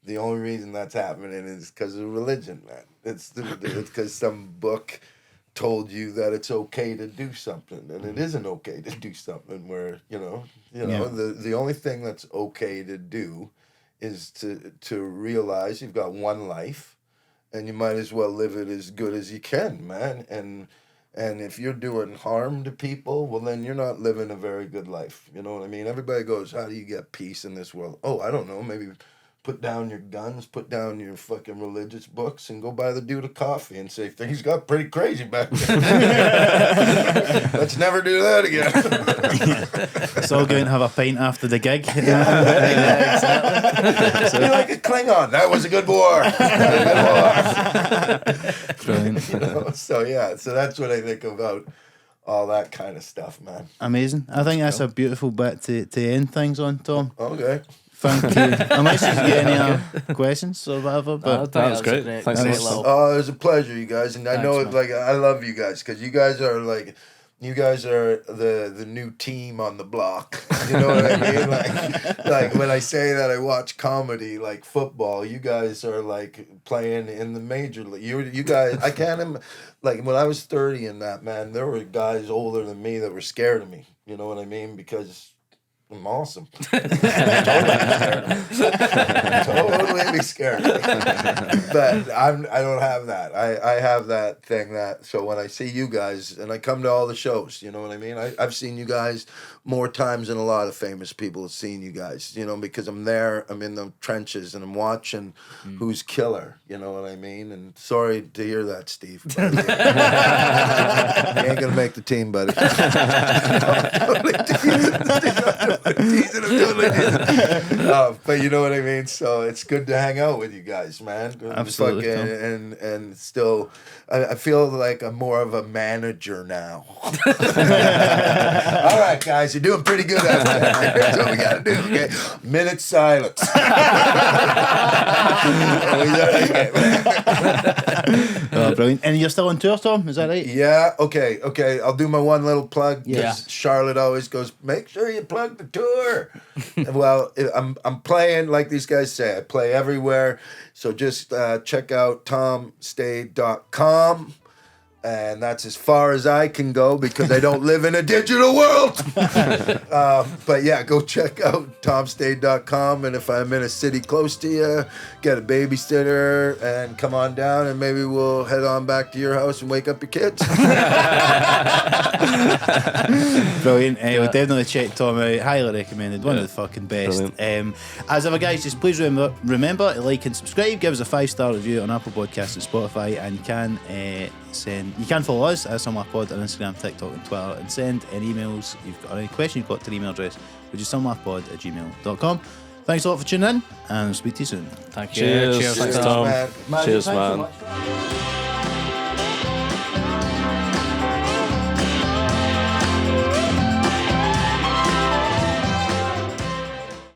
Speaker 4: The only reason that's happening is because of religion, man. It's because some book told you that it's okay to do something, and it isn't okay to do something. Where the only thing that's okay to do is to realize you've got one life. And you might as well live it as good as you can, man. And if you're doing harm to people, well, then you're not living a very good life. You know what I mean? Everybody goes, how do you get peace in this world? Oh, I don't know. Maybe put down your guns, put down your fucking religious books, and go buy the dude a coffee and say, things got pretty crazy back then. Let's never do that again.
Speaker 1: So go and have a pint after the gig.
Speaker 4: Exactly. Be like a Klingon. That was a good war.
Speaker 1: Brilliant.
Speaker 4: You know? So that's what I think about all that kind of stuff, man.
Speaker 1: Amazing. I think that's a beautiful bit to end things on, Tom.
Speaker 4: Okay.
Speaker 1: Thank you. Unless you get any questions or whatever. But
Speaker 5: that was great. Thanks
Speaker 2: great
Speaker 5: a lot.
Speaker 2: little...
Speaker 4: Oh, it was a pleasure, you guys. And I know,
Speaker 2: man.
Speaker 4: like, I love you guys because you guys are like You guys are the new team on the block. You know what I mean? Like when I say that I watch comedy like football, you guys are like playing in the major league. You guys, I can't like when I was 30 and that, man, there were guys older than me that were scared of me. You know what I mean? Because I'm awesome. Totally scared. But I don't have that. I have that thing that, so when I see you guys, and I come to all the shows, you know what I mean? I've seen you guys more times than a lot of famous people have seen you guys, you know, because I'm there, I'm in the trenches, and I'm watching who's killer, you know what I mean? And sorry to hear that, Steve. You ain't gonna make the team, buddy. But you know what I mean. So it's good to hang out with you guys, man.
Speaker 1: Absolutely.
Speaker 4: And still, I feel like I'm more of a manager now. All right, guys, you're doing pretty good out there. Here's what we gotta do. Okay, minute silence.
Speaker 1: Oh, brilliant. And you're still on tour, Tom? Is that right?
Speaker 4: Yeah, okay. I'll do my one little plug.
Speaker 2: Yeah.
Speaker 4: Charlotte always goes, make sure you plug the tour. Well, I'm playing, like these guys say, I play everywhere. So just check out tomstade.com. And that's as far as I can go because I don't live in a digital world. But yeah, go check out tomstade.com. And if I'm in a city close to you, get a babysitter and come on down and maybe we'll head on back to your house and wake up your kids.
Speaker 1: Brilliant. We'll definitely check Tom out. Highly recommended. One of the fucking best. As ever, guys, just please remember to like and subscribe. Give us a 5-star review on Apple Podcasts and Spotify. And you can follow us at SumLaughPod on Instagram, TikTok, and Twitter, and send any emails you've got or any question you've got to the email address, which is sumlaughpod@gmail.com. Thanks a lot for tuning in, and I'll speak to you soon.
Speaker 2: Thank you.
Speaker 5: Cheers.
Speaker 2: Cheers.
Speaker 5: Thanks,
Speaker 2: Tom.
Speaker 5: Tom.
Speaker 4: Man.
Speaker 5: Cheers,
Speaker 4: Thanks so
Speaker 5: man.
Speaker 4: much.